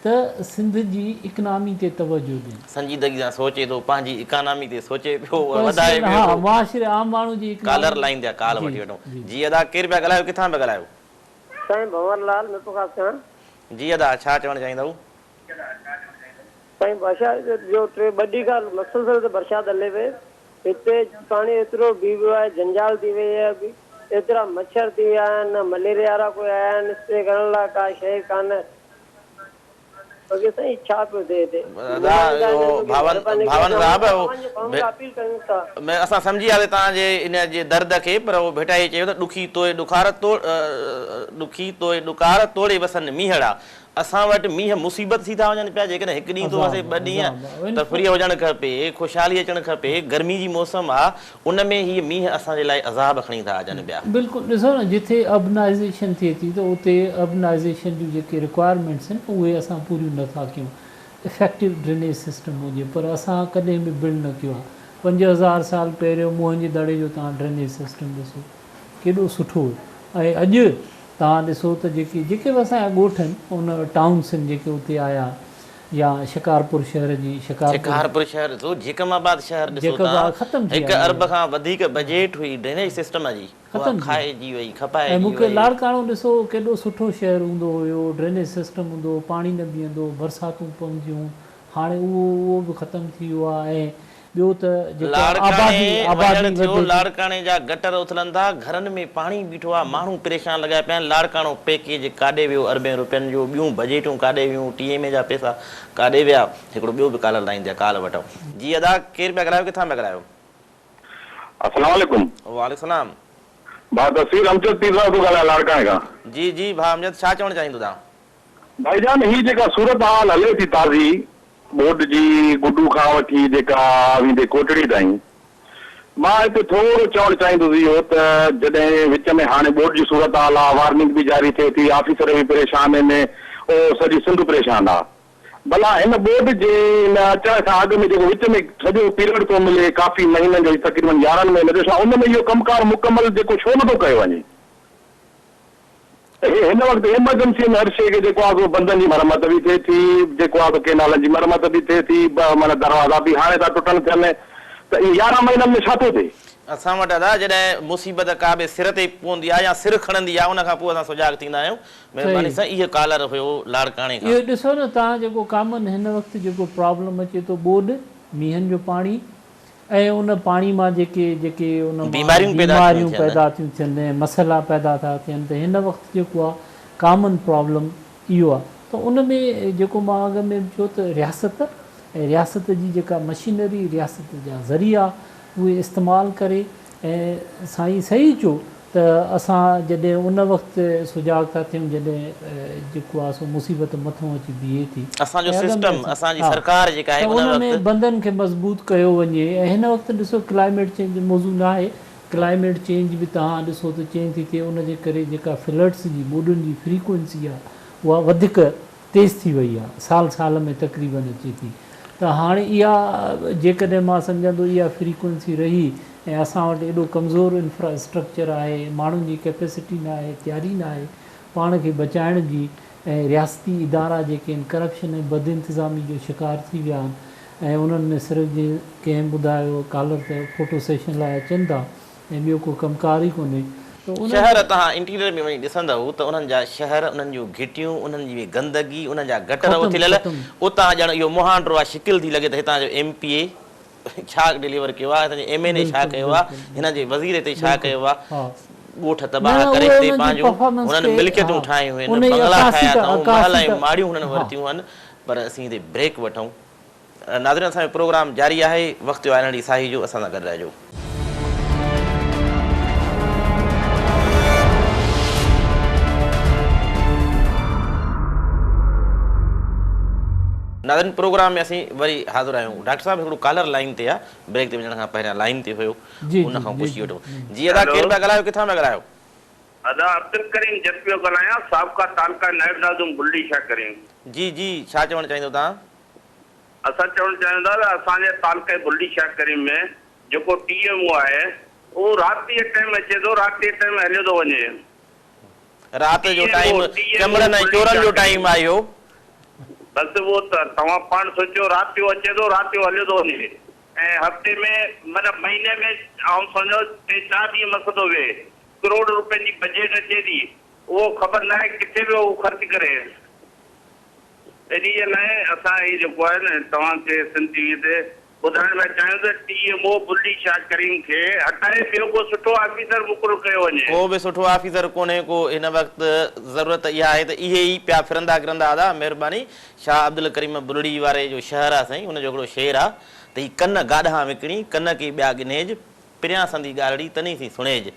[SPEAKER 2] त सिंध जी इकनॉमी ते तवजो ॾियनि।
[SPEAKER 1] संजीदगी सां सोचे थो, पंहिंजी इकनॉमी ते सोचे पियो, वधाए पियो।
[SPEAKER 2] हा, मुआशिरे आम माण्हू जी
[SPEAKER 1] कॉलर लाइन ते कॉल वठी वठो। जी अदा, केरु पिया ॻाल्हायो, किथां पिया ॻाल्हायो?
[SPEAKER 4] साईं भंवरलाल मिठो खास कयां।
[SPEAKER 1] जी अदा, छा चवणु चाहींदव?
[SPEAKER 4] साईं बादशाह जो टे वॾी ॻाल्हि मसलसल त बरसाति हले पई, हिते पाणी एतिरो बीह वियो आहे, जंजाल थी वई आहे, एतिरा मच्छर थी विया आहिनि, मलेरिया वारा कोई आया आहिनि, स्प्रे करण लाइ का शइ कान्हे। साईं छा पियो थिए हिते?
[SPEAKER 1] असां सम्झी वियासीं तव्हांजे इन जे दर्द खे, पर उहो भेटाई चयो त ॾुखी तोए ॾुकार तोड़े वसनि मींहड़ा। असां वटि मींहं मुसीबत थी था वञनि पिया, जेकॾहिं हिकु ॾींहुं थो अचे 2 ॾींहं त फ्री हुजणु खपे, ख़ुशहाली अचणु खपे। गर्मी जी मौसम आहे, उन में हीअ मींहं असांजे लाइ अज़ाब खणी था अचनि पिया।
[SPEAKER 2] बिल्कुलु, ॾिसो न, जिथे अर्बनाइज़ेशन थिए थी त उते अर्बनाइज़ेशन जूं जेके रिक्वायरमेंट्स आहिनि उहे असां पूरियूं नथा कयूं। इफेक्टिव ड्रेनेज सिस्टम हुजे, पर असां कॾहिं बि बिल्ड न कयो आहे। 5000 साल पहिरियों मुंहं जे दड़े जो तव्हां ड्रेनेज सिस्टम ॾिसो केॾो सुठो हुओ, ऐं अॼु तव्हां ॾिसो त जेके बि असांजा ॻोठ आहिनि उन टाउन्स आहिनि जेके उते आया, या शिकारपुर शहर जी
[SPEAKER 1] शिकारपुर शहर जो जेकमाबाद शहर ॾिसो था,
[SPEAKER 2] ख़तम थी
[SPEAKER 1] 1 अरब खां वधीक बजट हुई ड्रेनेज सिस्टम जी, ख़तम खाइजी वई, खपाए।
[SPEAKER 2] ऐं मूंखे लाड़काणो ॾिसो केॾो सुठो शहर हूंदो हुयो, ड्रेनेज सिस्टम हूंदो, पाणी न बीहंदो, बरसातूं पवंदियूं। हाणे उहो बि ख़तम थी वियो आहे। ऐं ॿियो त
[SPEAKER 1] लाड़काणे जा गटर उथलनि था, घरनि में पाणी बीठो आहे, माण्हू परेशान लॻा पिया आहिनि। लाड़काणो पैकेज काॾे वियो अरबें रुपयनि जो, ॿियूं बजेटूं काॾे वियूं, TMA जा पैसा काॾे विया। हिकिड़ो ॿियो बि कॉलर लाइन ते कॉल वठो। जी अदा, केरु पिया ॻाल्हायो, किथां पिया ॻाल्हायो?
[SPEAKER 7] अस्सलाम वालेकुम।
[SPEAKER 1] वालेकुम सलाम।
[SPEAKER 7] भाउ तस्वीर अमजद तीसरा थो ॻाल्हायां लाड़काणे खां।
[SPEAKER 1] जी जी भाउ अमजद, छा चवणु चाहींदो तव्हां?
[SPEAKER 7] भाईजान, हीअ जेका सूरत हाल हले थी ताज़ी बोर्ड जी, गुडू खां वठी जेका वेंदे कोटड़ी ताईं, मां हिते थोरो चवणु चाहींदुसि इहो त जॾहिं विच में हाणे बोर्ड जी सूरत हाल आहे, वार्निंग बि जारी थिए थी, ऑफिसर बि परेशान आहिनि, सॼी सिंध परेशान आहे। भला हिन बोर्ड जे अचण खां अॻु में जेको विच में सॼो पीरियड थो मिले काफ़ी महीननि जो, तक़रीबन 11 महीने जो, उन में इहो कमकार मुकमल जेको छो नथो कयो वञे? हिन वक़्तु एमरजेंसी में हर शइ खे जेको आहे बंदनि जी मरम्मत बि थिए थी, जेको आहे केनालनि जी मरम्मत बि थिए थी, माना दरवाज़ा बि हाणे था टुटनि थियनि, त 11 महीननि में छा थो थिए?
[SPEAKER 1] असां वटि दादा जॾहिं मुसीबत का बि सिर ते पवंदी आहे या सिर खणंदी आहे, उन खां पोइ असां सुजाॻ थींदा आहियूं। महिरबानी सां इहो कॉलर हुयो लाड़काणे खां।
[SPEAKER 2] इहो ॾिसो न तव्हां जेको कॉमन हिन वक़्तु जेको प्रॉब्लम अचे थो, बोर्ड, मींहनि जो पाणी, ऐं उन पाणी मां जेके उन बीमारियूं पैदा थियूं थियनि, मसइला पैदा था थियनि, त हिन वक़्तु जेको आहे कॉमन प्रॉब्लम इहो आहे। त उन में जेको मां अॻ में चयो त रियासत जी जेका मशीनरी, रियासत जा ज़रिया उहे इस्तेमालु करे, ऐं साईं सही चयो त असां जॾहिं उन वक़्तु सुजाॻ था थियूं जॾहिं जेको आहे सो मुसीबत मथां अची बीहे थी,
[SPEAKER 1] असांजो सिस्टम, असांजी सरकार जेका आहे
[SPEAKER 2] उन में बंदनि खे मज़बूत कयो वञे। ऐं हिन वक़्तु ॾिसो क्लाइमेट चेंज मौज़ू न आहे, क्लाइमेट चेंज बि तव्हां ॾिसो त चेंज थी थिए, उनजे करे जेका फ्लड्स जी ॿोॾुनि जी फ्रीक्वेंसी आहे उहा वधीक तेज़ थी वई आहे, साल में तक़रीबन अचे थी। त हाणे इहा जेकॾहिं मां सम्झंदो इहा फ्रीक्वेंसी रही ऐं असां वटि एॾो कमज़ोर इंफ्रास्ट्रक्चर आहे, माण्हुनि जी कैपेसिटी न आहे, तयारी न आहे पाण खे बचाइण जी, ऐं रियासती इदारा जेके आहिनि करप्शन ऐं बद इंतिज़ामी जो शिकार थी विया आहिनि ऐं उन्हनि में सिर्फ़ु जीअं कंहिं ॿुधायो कॉलर ते फ़ोटो सेशन लाइ अचनि था ऐं ॿियो को कमकार ई कोन्हे त उन
[SPEAKER 1] शहर तव्हां इंटीरियर में वञी ॾिसंदव त उन्हनि जा शहर, उन्हनि जूं घिटियूं, उन्हनि जी गंदगी, उन्हनि जा गटर उथियल, उतां ॼण इहो मुहांडो आहे, शिकिल थी लॻे त हितां जो MPA छा डिलीवर कयो आहे, हितां जो MNA छा कयो आहे, हिन जे वज़ीर ते छा कयो आहे, ॻोठ तबाह करे हिते पंहिंजो हुननि मिल्कियतूं ठाहियूं आहिनि, बंगला ठाहिया अथऊं, महल ऐं माड़ियूं हुननि वरितियूं आहिनि। पर असीं हिते ब्रेक वठूं। नाज़रीन, असांजो प्रोग्राम जारी आहे, वक़्तु आहे नंढी साही जो, असां सां गॾु रहिजो। नाज़रीन, प्रोग्राम में असीं वरी हाज़िर आहियूं। डॉक्टर साहब हिकिड़ो कॉलर लाइन ते आहे, ब्रेक ते वञण खां पहिरियां लाइन ते हुयो, उन खां पुछी वठो। जी अदा, केरु पिया ॻाल्हायो, किथां पिया ॻाल्हायो?
[SPEAKER 8] अदा अब्दुल करीम जट पियो ॻाल्हायां, साबका तालका नायब नाज़िम बुल्ली शाह करीम।
[SPEAKER 1] जी जी, छा चवणु चाहींदो तव्हां?
[SPEAKER 8] असां चवणु चाहियूं था त असांजे तालके बुल्ली शाह करीम में जेको TMO आहे उहो राति जे टाइम अचे थो, राति जे टाइम हलियो थो वञे।
[SPEAKER 1] राति जो टाइम चमड़नि ऐं चोरनि जो टाइम आहे इहो।
[SPEAKER 8] बसि उहो त तव्हां पाण सोचियो, राति जो अचे थो, राति जो हलियो थो वञे, ऐं हफ़्ते में मतिलबु महीने में आउं सम्झो 3-4 ॾींहं मस थो वेहे, करोड़ रुपए जी बजट अचे थी, उहो ख़बर न आहे किथे वियो उहो ख़र्च करे। इन्हीअ लाइ असां हीउ जेको आहे न तव्हांखे सिंध TV ते ॿुधाइण लाइ चाहियूं त TMO बुल्ली शाह करीम खे हटाए ॿियो को सुठो ऑफिसर मुक़ररु कयो वञे।
[SPEAKER 1] को बि सुठो ऑफिसर कोन्हे को हिन वक़्तु। ज़रूरत इहा आहे त इहे ई पिया फिरंदा किरंदा आदा। महिरबानी। शाह अब्दुल करीम बुल्ली वारे जो शहर आहे साईं, हुनजो हिकिड़ो शेर आहे त ही कन गाॾा विकिणी, कन की ॿिया गिनेज, पिरियां संदी ॻाल्हिड़ी तनी सी सुणेज।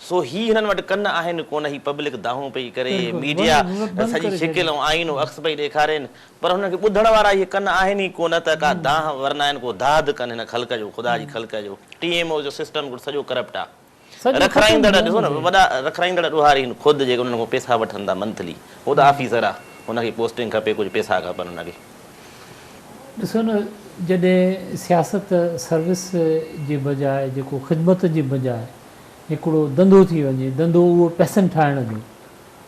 [SPEAKER 1] सो ही हिननि वटि कन आहिनि कोन, ही पब्लिक दाहूं पई करे, मीडिया सॼी शिकिल ऐं आईनो अक्स पई ॾेखारनि, पर हुनखे ॿुधण वारा इहे कन आहिनि ई कोन त का दाह वरना आहिनि, को दाद कनि हिन ख़ल्क़ जो, ख़ुदा जी ख़ल्क़ जो। TMO जो सिस्टम सॼो करप्ट आहे। रखराईंदड़ ॾिसो न, वॾा रखराईंदड़ ॾोहारी ख़ुदि जेके हुननि खां पैसा वठनि था मंथली, उहो त ऑफिसर आहे, हुनखे पोस्टिंग खपे, कुझु पैसा खपनि हुनखे।
[SPEAKER 2] ॾिसो न, जॾहिं सियासत सर्विस जे बजाए, जेको ख़िदमत जे बजाए हिकिड़ो धंधो थी वञे, धंधो उहो पैसनि ठाहिण जो,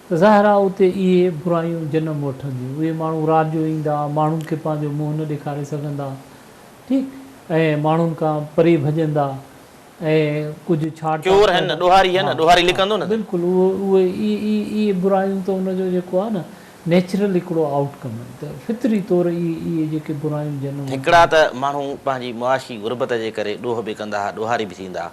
[SPEAKER 2] त ज़ाहिर आहे उते इहे बुरायूं जनम वठंदियूं। उहे माण्हू राति जो ईंदा, माण्हुनि खे पंहिंजो मुंहुं न ॾेखारे सघंदा, ठीकु, ऐं माण्हुनि खां परे भॼंदा, ऐं कुझु छा
[SPEAKER 1] चोर आहिनि, ॾोहारी आहे न, ॾोहारी लिखंदो न,
[SPEAKER 2] बिल्कुलु उहे इहे बुरायूं त उनजो जेको आहे न नेचुरल हिकिड़ो आउटकम आहे। त फितरी तौरु इहे जेके बुरायूं जनम,
[SPEAKER 1] हिकिड़ा त माण्हू पंहिंजी मुआशी गुरबत जे करे ॾोह बि कंदा हुआ, ॾोहारी बि थींदा।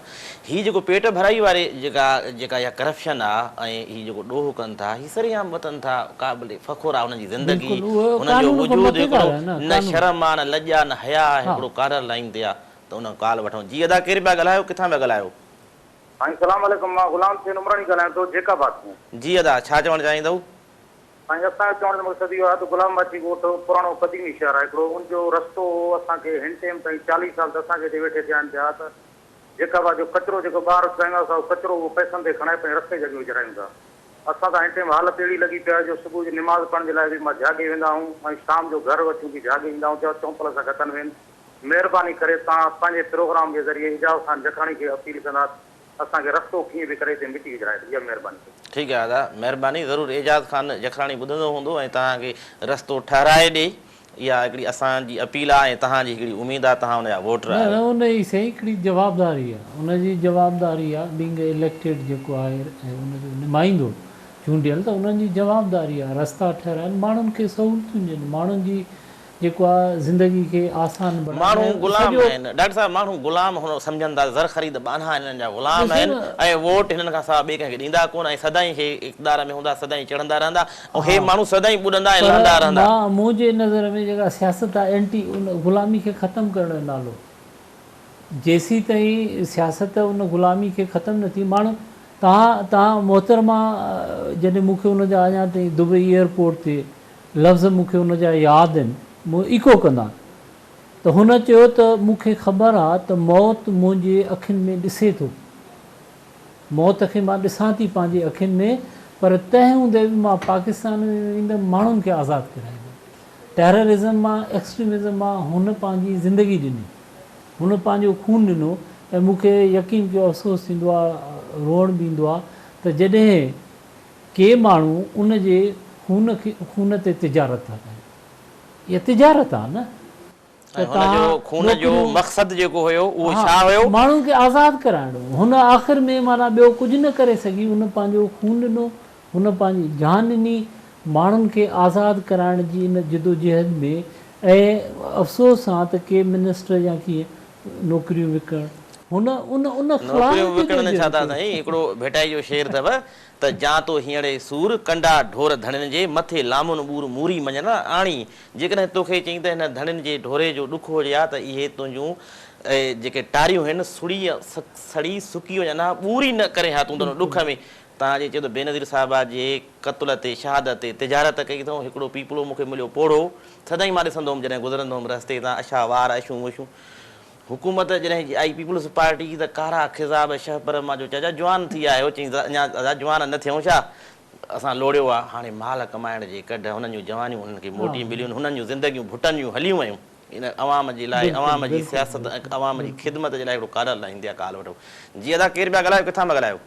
[SPEAKER 1] हीअ जेको पेट भराई वारे जेका इहा करप्शन आहे ऐं हीअ जेको ॾोह कनि था, हीअ सरेआम वतन था, क़ाबिल फ़ख़ुर आहे हुननि जी ज़िंदगी, हुननि जो वजूद हिकिड़ो न शर्म आहे, न लॼा, न हया आहे, हिकिड़ो कॉलर लाइन ते आहे, त उन कॉल वठूं। जी अदा, केरु पिया ॻाल्हायो, किथां पिया ॻाल्हायो?
[SPEAKER 9] साईं सलाम अलैकुम, मां ग़ुलाम हुसैन उमरानी ॻाल्हायां थो, जेकाबाद में।
[SPEAKER 1] जी अदा, छा चवणु चाहींदव?
[SPEAKER 9] साईं, असांजो चवण जो मक़सदु इहो आहे त गुलाम बाची ॻोठ पुराणो क़दीमी शहर आहे हिकिड़ो, उनजो रस्तो असांखे हिन टाइम ताईं 40 साल त असांखे हिते वेठे थिया आहिनि पिया, त जेकाबाद जो कचिरो जेको ॿाहिरि उछलाईंदासीं उहो कचिरो उहो पैसनि ते खणाए पंहिंजे रस्ते जॻहि विझारायूं था। असां त हिन टाइम हालत अहिड़ी लॻी पिया जो सुबुह जो निमाज़ पढ़ण जे लाइ बि मां जाॻे वेंदा आहियूं, ऐं शाम जो घर अचूं बि जाॻे ईंदा आहियूं, चौंपल सां गतनि वेनि। महिरबानी करे तव्हां पंहिंजे प्रोग्राम जे ज़रिए इजाज़ खान जखाणी खे अपील कंदा असांखे रस्तो कीअं बि करे हिते मिटी विझाए, इहा महिरबानी।
[SPEAKER 1] ठीकु आहे दादा, महिरबानी। ज़रूरु एजाज़ खान जखराणी ॿुधंदो हूंदो ऐं तव्हांखे रस्तो ठाराए ॾे, इहा हिकिड़ी असांजी अपील आहे ऐं तव्हांजी हिकिड़ी उमेदु आहे, तव्हां हुनजा वोटर आहियो।
[SPEAKER 2] उन जी सही हिकिड़ी जवाबदारी आहे, उनजी जवाबदारी आहे, बींग इलेक्टेड जेको आहे ऐं उनजो नुमाइंदो चूंडियल, त उन्हनि जी जवाबदारी आहे रस्ता ठाराइनि, माण्हुनि खे सहूलियतूं ॾियनि, माण्हुनि जी जेको आहे ज़िंदगी खे आसान बणाइनि।
[SPEAKER 1] माण्हू ग़ुलाम आहिनि डॉक्टर साहिबु, माण्हू ग़ुलाम सम्झनि था, ज़र ख़रीद बाना हिननि जा ग़ुलाम आहिनि, ऐं वोट हिननि खां सवाइ ॿिए कंहिंखे ॾींदा कोन, ऐं सदाईं हे इक़्तिदार में हूंदा, सदाईं चढ़ंदा रहंदा, ऐं हे माण्हू सदाईं ॿुॾंदा ऐं लहंदा रहंदा।
[SPEAKER 2] मुंहिंजे नज़र में जेका सियासत आहे एंटी उन ग़ुलामी खे ख़तमु करण जो नालो, जेसीं ताईं सियासत उन ग़ुलामी खे ख़तमु न थी, माण्हू तव्हां मोहतरमा जॾहिं मूंखे उनजा अञा ताईं दुबई एयरपोर्ट ते लफ़्ज़ मूंखे उनजा यादि आहिनि, इको कंदा, त हुन चयो त मूंखे ख़बर आहे त मौत मुंहिंजे अखियुनि में ॾिसे थो, मौत खे मां ॾिसां थी पंहिंजे अखियुनि में, पर तंहिं हूंदे बि मां पाकिस्तान में वेंदुमि, माण्हुनि खे आज़ादु कराईंदुमि। टेररिज़म मां, एक्सट्रीमिज़म मां हुन पंहिंजी ज़िंदगी ॾिनी, हुन पंहिंजो खून ॾिनो, ऐं मूंखे यकीन कयो अफ़सोस थींदो आहे, रोअण बि ईंदो आहे त जॾहिं के माण्हू उनजे खून ते तिजारत था कनि, इहा तिजारत आहे न।
[SPEAKER 1] हुनजो खून जो मक़सदु जेको हुयो उहो छा हुयो?
[SPEAKER 2] माण्हुनि खे आज़ादु कराइणो। हुन आख़िर में माना ॿियो कुझु न करे सघी, हुन पंहिंजो खून ॾिनो, हुन पंहिंजी जान ॾिनी माण्हुनि खे आज़ादु कराइण जी इन जिदोजहद में। ऐं अफ़सोस आहे त के मिनिस्टर या कीअं नौकरियूं विकण, हुन उन उन
[SPEAKER 1] नौकरियूं विकण छा था साईं, हिकिड़ो भेटाई जो शेर अथव त जा तो हींअर सूर कंडा ढोर धणनि जे मथे लामुन ॿूर मूरी मञन आणी। जेकॾहिं तोखे चई त हिन धणनि जे ढोरे जो ॾुख हुजे हा त इहे तुंहिंजूं जेके टारियूं आहिनि सड़ी सुकी वञनि हा, ॿूरी न करे हा तूं त ॾुख में। तव्हां जे चयो त बेनज़ीर साहिबा जे क़त्ल ते शहादत ते तिजारत कई अथऊं, हिकिड़ो पीपलो मूंखे मिलियो पोड़ो, सदाईं मां ॾिसंदो हुउमि जॾहिं गुज़रंदो हुउमि रस्ते तां, अछा वार अछूं वछूं। हुकूमत जॾहिं आई पीपल्स पार्टी जी त कारा खिज़ाब शहपर मां जो चाचा जवान थी आयो, चई अञा जवान न थियूं छा, असां लोड़ियो आहे हाणे माल कमाइण जे कढ हुननि जूं जवानियूं हुननि खे मोटी मिलियूं, हुननि जूं ज़िंदगियूं भुटनि जूं हलियूं वियूं। इन अवाम जे लाइ, अवाम जी सियासत, अवाम जी ख़िदमत जे लाइ हिकिड़ो कारा लाहींदी आहे काल वठो। जी अदा केरु पिया ॻाल्हायो, किथां पिया ॻाल्हायो?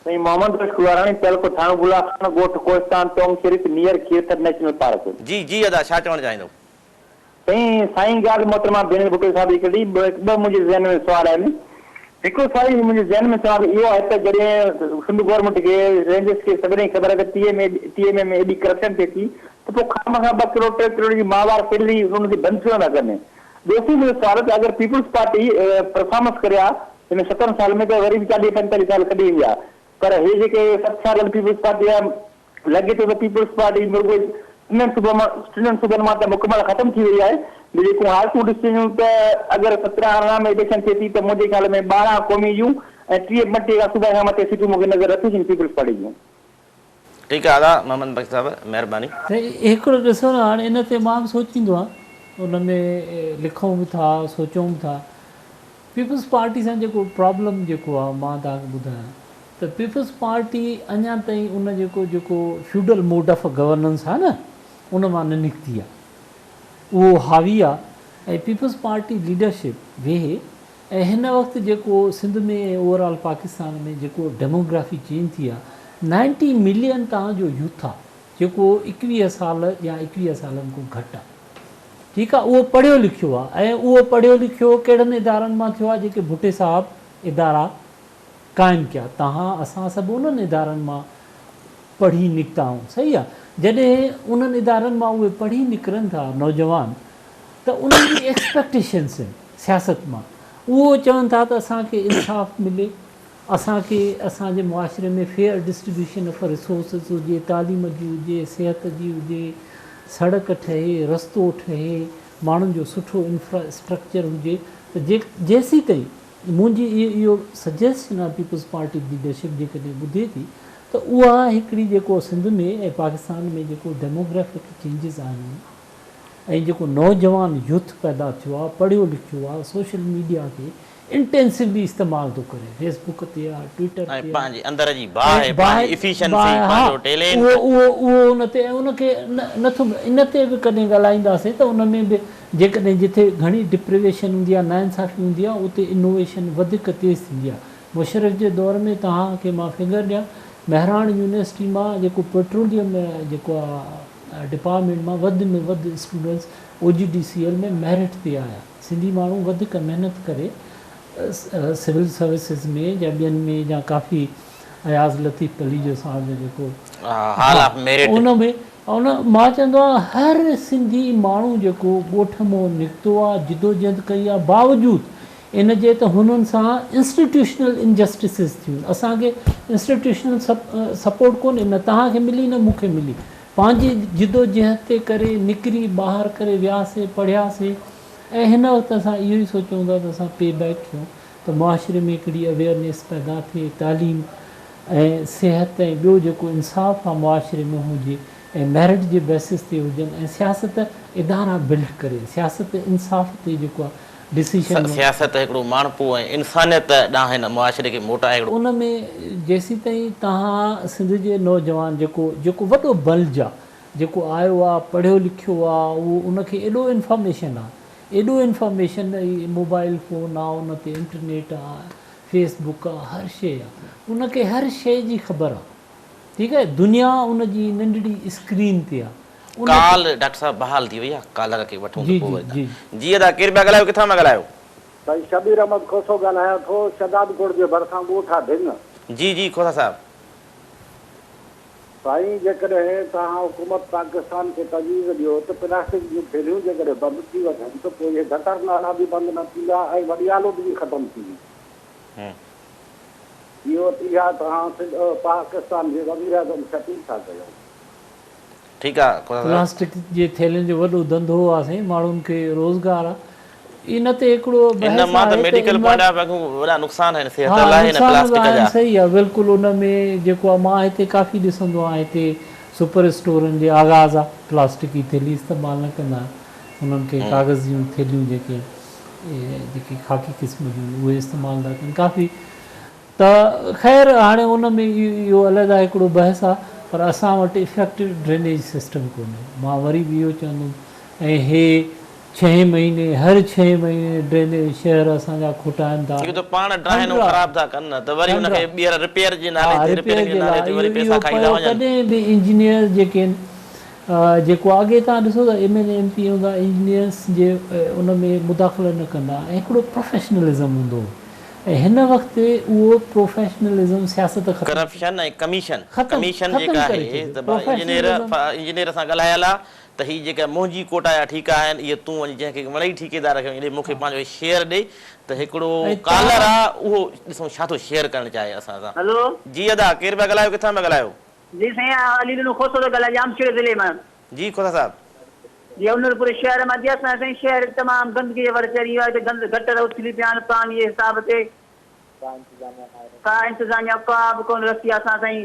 [SPEAKER 6] साईं मोहम्मद रशकुरानी तालुको थाणो गुलाखान ॻोठ कोस्तान टोंग शरीफ नियर खेतर नेशनल पार्क।
[SPEAKER 1] जी जी अदा छा चवणु चाहींदो?
[SPEAKER 6] साईं ॻाल्हि मोहतरमा भेण भुटे साहिब हिकिड़ी ॿ मुंहिंजे ज़हन में सुवाल आहिनि। हिकिड़ो साईं मुंहिंजे ज़हन में सुवाल इहो आहे त जॾहिं सिंध गवर्नमेंट खे रेंजर्स खे सभिनी ख़बर आहे त TMA में एॾी करप्शन थिए थी त पोइ खां 2 करोड़ 3 करोड़ जी माहवार सैलरी हुनखे बंदि छो न कनि। ॿियो मुंहिंजो सुवाल आहे त अगरि पीपल्स पार्टी परफॉर्मेंस करे आहे हिन 17 साल में त वरी बि 40-45 साल कढी वेंदी आहे, पर हे जेके 7 साल पीपल्स पार्टी आहे लॻे थो त पीपल्स पार्टी स्टूडेंट सूबनि मां त मुकमल ख़तम थी वई आहे। जेको हालतूं ॾिसूं त अगरि 17 में इलेक्शन थिए थी त मुंहिंजे ख़्याल में 12 क़ौमी जूं ऐं 30-32 सूबे खां मथे सीटूं मूंखे नज़र अथई पीपल्स पार्टी जूं।
[SPEAKER 1] ठीकु आहे दादा मोहम्मद बख़्श साहिब महिरबानी।
[SPEAKER 2] हिकिड़ो ॾिसो न हाणे इन ते मां बि सोचींदो आहियां, उन में लिखूं बि था सोचूं बि था। पीपल्स पार्टी सां जेको प्रॉब्लम जेको आहे मां तव्हांखे ॿुधायां त पीपल्स पार्टी अञा ताईं उन जेको फ्यूडल मोड ऑफ गवर्नेंस आहे न उन मां न निकिती आहे, उहो हावी आहे। ऐं पीपल्स पार्टी लीडरशिप वेहे ऐं हिन वक़्तु जेको सिंध में ओवरऑल पाकिस्तान में जेको डेमोग्राफी चेंज थी आहे, 90 मिलियन तव्हांजो यूथ आहे जेको 21 साल या 21 सालनि खां घटि आहे। ठीकु आहे, उहो पढ़ियो लिखियो आहे ऐं उहो पढ़ियो लिखियो कहिड़नि इदारनि मां थियो आहे जेके भुटे साहिबु इदारा क़ाइमु कया। तव्हां असां सभु उन्हनि इदारनि मां पढ़ी निकिता आहियूं, सही आहे। जॾहिं उन्हनि इदारनि मां उहे पढ़ी निकिरनि था नौजवान त उन्हनि जी एक्सपेक्टेशन्स आहिनि सियासत मां, उहो चवनि था त असांखे इंसाफ़ मिले, असांखे असांजे मुआशिरे में फेयर डिस्ट्रीब्यूशन ऑफ रिसोर्सिस हुजे, तालीम जी हुजे, सिहत जी हुजे, सड़क ठहे, रस्तो ठहे, माण्हुनि जो सुठो इंफ्रास्ट्रक्चर हुजे। त जेसीं ताईं मुंहिंजी इहो सजेशन आहे पीपल्स पार्टी लीडरशिप जेकॾहिं ॿुधे थी त उहा हिकिड़ी जेको सिंध में ऐं पाकिस्तान में जेको डेमोग्राफिक चेंजिस आहिनि ऐं जेको नौजवान यूथ पैदा थियो आहे, पढ़ियो लिखियो आहे, सोशल मीडिया खे इंटेंसिवली इस्तेमालु थो करे, फेसबुक ते आहे, ट्विटर ते
[SPEAKER 1] उहो
[SPEAKER 2] उन ते उनखे नथो। इन ते बि कॾहिं ॻाल्हाईंदासीं त उन में बि जेकॾहिं जिथे घणी डिप्रिवेशन हूंदी आहे, नाइंसाफ़ी हूंदी आहे, उते इनोवेशन वधीक तेज़ थींदी आहे। मुशरफ जे दौर में तव्हांखे मां फिगर ॾियां, महराण यूनिवर्सिटी मां जेको पेट्रोलियम जेको आहे डिपार्टमेंट मां वधि में वधि स्टूडेंट्स OGDCL में मेरिट ते आया। सिंधी माण्हू वधीक महिनत करे सिविल सर्विसिस में या ॿियनि में या काफ़ी अयाज़ लतीफ़ अली जो साहब जो जेको उन में उन मां चवंदो आहियां हर सिंधी माण्हू जेको ॻोठ मां निकितो आहे, जिदोजहद कई आहे, बावजूदि इन जे त हुननि सां इंस्टीट्यूशनल इनजस्टिसिस थियूं। असांखे इंस्टीट्यूशनल सपोर्ट कोन्हे, न तव्हांखे मिली न मूंखे मिली। पंहिंजी जिदोजहद ते करे निकिरी ॿाहिरि करे वियासीं, पढ़ियासीं ऐं हिन वक़्तु असां इहो ई सोचूं था त असां पे बैक थियूं त मुआशिरे में हिकिड़ी अवेयरनेस पैदा थिए, तालीम ऐं सिहत ऐं ॿियो जेको इंसाफ़ आहे मुआशिरे में हुजे ऐं मेरिट जे बेसिस ते हुजनि ऐं सियासत इदारा बिल्ड करे, सियासत इंसाफ़ ते जेको आहे डिसीशन
[SPEAKER 1] सियासत हिकिड़ो माण्हू ऐं इंसानियत ॾांहुं हिन मुआशिरे खे मोटाए। उन
[SPEAKER 2] में जेसीं ताईं तव्हां सिंध जे नौजवान जेको वॾो बल्ज आहे, जेको आयो आहे, पढ़ियो लिखियो आहे, उहो उनखे एॾो इंफॉर्मेशन आहे, एॾो इंफॉर्मेशन, मोबाइल फ़ोन आहे, उन ते इंटरनेट आहे, फेसबुक आहे, हर शइ आहे, उनखे हर शइ जी ख़बर आहे। ठीकु आहे, दुनिया उन जी नंढड़ी स्क्रीन ते आहे।
[SPEAKER 1] काल डॉक्टर साहब बहाल थी वई आहे, कालर खे वठूं
[SPEAKER 2] जी
[SPEAKER 1] त पोइ
[SPEAKER 2] जी
[SPEAKER 1] वरी। जी अदा केरु पिया ॻाल्हायो, किथां पिया ॻाल्हायो?
[SPEAKER 9] भाई शबीर अहमद खोसो ॻाल्हायां थो, शदादकोट जे भरिसां ॻोठ आहे भिंग।
[SPEAKER 1] जी जी खोसा साहब।
[SPEAKER 9] साईं जेकॾहिं तव्हां हुकूमत पाकिस्तान खे तजवीज़ ॾियो त प्लास्टिक जूं थैलियूं जेकॾहिं बंदि थी वञनि त पोइ इहे गटर नाला बि बंदि न थींदा ऐं वॾी आलूदगी ख़तमु थींदी। इहो इहा तव्हां पाकिस्तान जे वज़ीर आज़म खे अपील था कयो।
[SPEAKER 1] ठीकु आहे खोसा साहब।
[SPEAKER 2] प्लास्टिक जे थैलियुनि जो वॾो धंधो आहे साईं, माण्हुनि खे रोज़गार आहे। इन ते हिकिड़ो
[SPEAKER 1] इन मां त मेडिकल पॉइंट ऑफ व्यू वॾा नुक़सान आहिनि सिहत लाइ हिन प्लास्टिक जा।
[SPEAKER 2] सही आहे, बिल्कुलु। उन में जेको आहे मां हिते काफ़ी ॾिसंदो आहियां, हिते सुपर स्टोरनि जे आगाज़ आहे प्लास्टिक जी थैली इस्तेमालु न कंदा आहिनि, उन्हनि खे कागज़ जूं थैलियूं जेके खाकी क़िस्म जूं उहे इस्तेमालु था कनि काफ़ी। त ख़ैर हाणे उन में इहो अलॻि आहे, हिकिड़ो बहस आहे, पर असां वटि इफेक्टिव ड्रेनेज सिस्टम कोन्हे। मां वरी बि इहो चवंदुमि, ऐं हे 6 महीने हर 6 महीने ड्रेनेज शहर असांजा खुटाइनि था।
[SPEAKER 1] इहो त पाण ड्राइनूं ख़राब था कनि त वरी उनखे ॿीहर रिपेयर जे नाले ते रिपेयरिंग जे नाले ते वरी पैसा खाईंदा वञनि।
[SPEAKER 2] कॾहिं बि इंजीनियर जेके आहिनि, जेको अॻे तव्हां ॾिसो त MLA MP हूंदा, इंजीनियर्स जे उन में मुदाख़िलो न कंदा ऐं हिकिड़ो प्रोफेशनलिज़म हूंदो हो। ऐं हिन वक़्तु उहो प्रोफेशनलिज़म सियासत
[SPEAKER 1] करप्शन ऐं कमीशन जेका आहे त इंजीनियर सां ॻाल्हायल आहे त हीअ जेका मुंहिंजी कोटा जा ठीका आहिनि, इहे तूं वञी जंहिंखे वॾे ठेकेदार खे ॾे, मूंखे पंहिंजो शेयर ॾे। त हिकिड़ो कालर आहे, उहो ॾिसूं छा थो शेयर करणु चाहे असां सां।
[SPEAKER 10] हेलो
[SPEAKER 1] जी अदा केरु पिया ॻाल्हायो, किथां पिया ॻाल्हायो?
[SPEAKER 10] जी साईं अली खोसो थो ॻाल्हायां, जामशेद ज़िले मां।
[SPEAKER 1] जी खोसा साहब।
[SPEAKER 10] जी उनरपुर शहर मां। जी असां साईं शहर तमामु गंदगी जे वर चढ़ी वियो आहे, गटर उथली पिया आहिनि पाणी जे हिसाब ते, का इंतिज़ामिया का बि कोन रखी आहे असां साईं।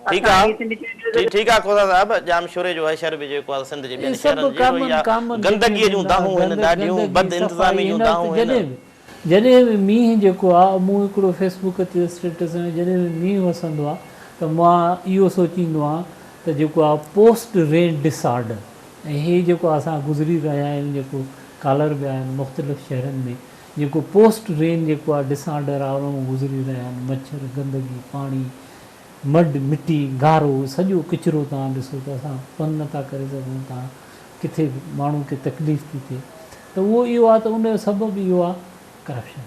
[SPEAKER 1] ठीकु आहे ठीकु आहे खोसा साहब, जाम शोरे जो हैशर बि जेको आहे सिंध जे ॿियनि शहरनि जो गंदगीअ जूं दाहूं आहिनि ॾाढियूं, बद इंतिज़ामी जूं दाहूं आहिनि।
[SPEAKER 2] जॾहिं बि मींहुं जेको आहे, मूं हिकिड़ो फेसबुक ते स्टेटस में जॾहिं बि मींहुं वसंदो आहे त मां इहो सोचींदो आहियां त जेको आहे पोस्ट रेन डिसऑर्डर, ऐं हीअ जेको असां गुज़री रहिया आहियूं, जेको कालर बि आहिनि मुख़्तलिफ़ शहरनि में, जेको पोस्ट रेन जेको आहे डिसऑर्डर आहे उन में गुज़री रहिया आहिनि। मच्छर, गंदगी, पाणी, मड, मिटी, गारो, सॼो किचिरो तव्हां ॾिसो त असां पंधु नथा करे सघूं, तव्हां किथे माण्हू खे तकलीफ़ थी थिए। त उहो इहो आहे त उनजो सबबु इहो आहे करप्शन,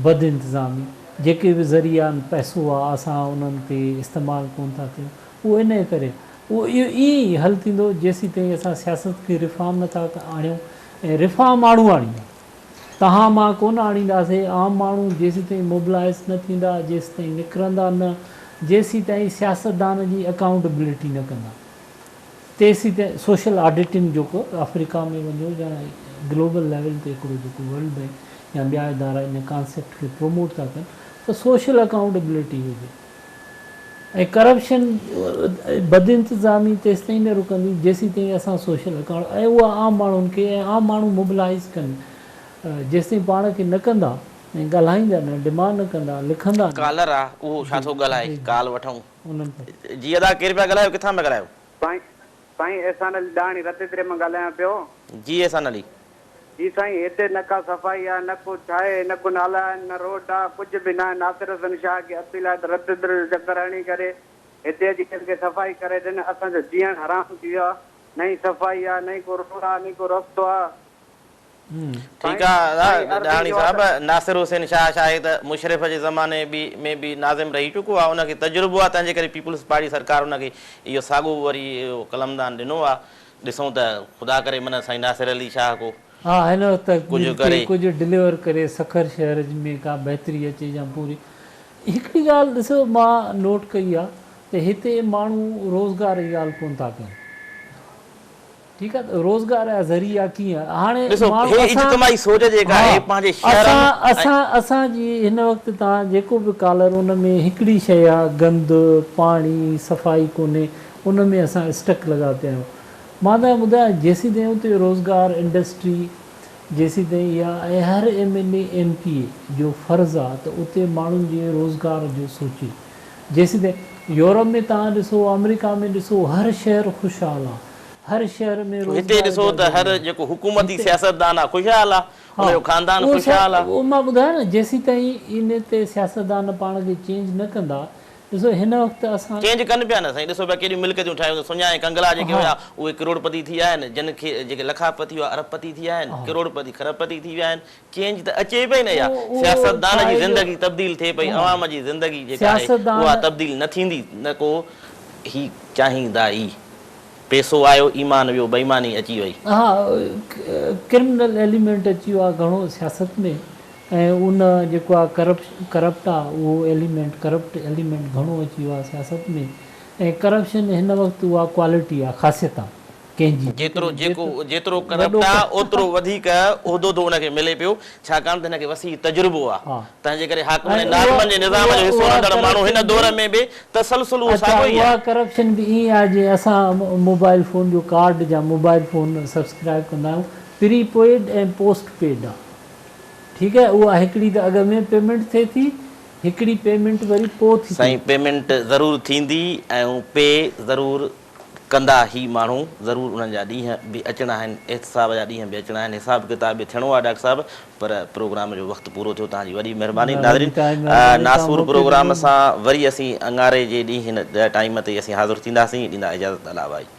[SPEAKER 2] बद इंतिज़ामी, जेके बि ज़रिया आहिनि, पैसो आहे, असां उन्हनि ते इस्तेमालु कोन था कयूं। उहो इन करे उहो इहो ईअं ई हल थींदो जेसीं ताईं असां सियासत खे रिफॉर्म नथा आणियूं। ऐं रिफॉर्म माण्हू आणींदा, तव्हां मां कोन आणींदासीं। आम माण्हू जेसीं ताईं मोबिलाइज़ न थींदा, जेसीं ताईं निकिरंदा न, जेसीं ताईं सियासतदान जी अकाउंटेबिलिटी न कंदा, तेसीं ताईं सोशल ऑडिटिंग जेको अफ्रीका में वञो या ग्लोबल लेवल ते हिकिड़ो जेको वर्ल्ड बैंक या ॿिया इदारा इन कॉन्सेप्ट खे प्रमोट था कनि त सोशल अकाउंटेबिलिटी हुजे। ऐं करप्शन बद इंतिज़ामी तेसि ताईं न रुकंदी जेसीं ताईं असां सोशल अकाउंट ऐं उहा आम माण्हुनि खे ऐं आम माण्हू मोबिलाइज़ कनि। जेसिताईं पाण खे न कंदा ऐं ॻाल्हाईंदा न, डिमांड न कंदा, लिखंदा।
[SPEAKER 1] कालर आहे उहो छा थो ॻाल्हाए, काल वठूं। जी अदा केरु पिया ॻाल्हायो, किथां पिया ॻाल्हायो?
[SPEAKER 11] साईं एहसान अली डाणी रतेद्रे मां ॻाल्हायां पियो।
[SPEAKER 1] जी एहसान अली।
[SPEAKER 11] जी साईं हिते न का सफ़ाई आहे, न को छाहे, न को नाला आहिनि, न रोड आहे, कुझु बि न आहे। नासिर हसन शाह खे अपील आहे त रतेद्रे जो चकर हणी करे हिते अची कंहिंखे सफ़ाई करे ॾिन। असांजो जीअण हराम थी वियो आहे, न ई सफ़ाई आहे, न ई को रोड आहे, न को रस्तो आहे।
[SPEAKER 1] ठीकु आहे डाणी साहब, नासिर हुसैन शाह आहे त मुशरफ जे ज़माने में बि नाज़िम रही चुको आहे, उनखे तजुर्बो आहे, तंहिंजे करे पीपुल्स पार्टी सरकार उनखे इहो साॻियो वरी कलमदान ॾिनो आहे। ॾिसूं त ख़ुदा करे मन साईं नासिर अली शाह को
[SPEAKER 2] हा हिन वक़्तु कुझु डिलीवर करे सखर शहर में का बहितरी अचे या पूरी। हिकिड़ी ॻाल्हि ॾिसो मां नोट कई आहे त हिते माण्हू रोज़गार जी ॻाल्हि कोन था कनि। ठीकु आहे, त रोज़गार जा ज़रिया कीअं हाणे असांजी हिन वक़्तु तव्हां जेको बि कालर उन में हिकिड़ी शइ आहे, गंद, पाणी, सफ़ाई कोन्हे, उन में असां स्टक लॻा पिया आहियूं। मां तव्हां ॿुधायां जेसीं ताईं उते रोज़गार इंडस्ट्री जेसीं ताईं इहा ऐं हर MLA MP जो फ़र्ज़ु आहे त उते माण्हुनि जे रोज़गार जो सोचे। जेसीं ताईं यूरोप में तव्हां ॾिसो, अमेरिका में ॾिसो, हर शहर ख़ुशहाल आहे, हर शहर में
[SPEAKER 1] हिते ॾिसो त हर जेको हुकूमती सियासतदान आहे ख़ुशहाल आहे, उनजो ख़ानदान ख़ुशहाल आहे।
[SPEAKER 2] उहो मां ॿुधायां न, जेसीं ताईं इन ते सियासतदान पाण खे चेंज न कंदा ॾिसो हिन वक़्तु असां
[SPEAKER 1] चेंज कनि पिया न साईं ॾिसो पिया केॾियूं मिल्कियतूं ठाहियूं सुञा ऐं कंगला जेके हुया उहे करोड़पति थी विया आहिनि जिन खे जेके लखापति हुआ अरबपति थी विया आहिनि करोड़पति खरबपति थी विया आहिनि चेंज त अचे पई न या सियासतदान जी ज़िंदगी तब्दील थिए पई अवाम जी ज़िंदगी जेका आहे उहा तब्दील न थींदी न को ही चाहींदा ई पैसो आयो ईमान वियो बेईमानी अची वई
[SPEAKER 2] हा क्रिमिनल एलिमेंट अची वियो आहे घणो सियासत में ऐं उन जेको आहे करप्ट आहे उहो एलिमेंट करप्ट एलिमेंट घणो अची वियो आहे सियासत में ऐं करप्शन हिन वक़्तु उहा क्वालिटी आहे ख़ासियत आहे कंहिंजी
[SPEAKER 1] जेतिरो करप्ट आहे ओतिरो वधीक उहिदो थो उनखे मिले पियो छाकाणि त हिनखे वसी तजुर्बो आहे तंहिंजे करे हाकिम ऐं नाज़िमनि जे निज़ाम जो हिसो रहंदड़ माण्हू हिन दौर में बि तसलसल उहो साॻियो ई आहे
[SPEAKER 2] करप्शन बि ईअं आहे जीअं असां मोबाइल फ़ोन जो कार्ड जा मोबाइल फ़ोन सब्सक्राइब कंदा आहियूं प्रीपेड ऐं पोस्ट पेड आहे ठीकु आहे उहा हिकिड़ी त अॻ में पेमेंट थिए थी हिकिड़ी पेमेंट वरी पोइ थी
[SPEAKER 1] साईं पेमेंट ज़रूरु थींदी ऐं पे ज़रूरु कंदा ही माण्हू ज़रूरु उन्हनि जा ॾींहं बि अचणा आहिनि एहतिसाब जा ॾींहं बि अचणा आहिनि हिसाब किताब बि थियणो आहे डॉक्टर साहिबु पर प्रोग्राम जो वक़्तु पूरो थियो तव्हांजी वॾी महिरबानी नाज़रीन नासूर प्रोग्राम सां वरी असीं अंगारे जे ॾींहुं हिन टाइम ते असीं हाज़िर थींदासीं ॾींदा इजाज़त अला भाई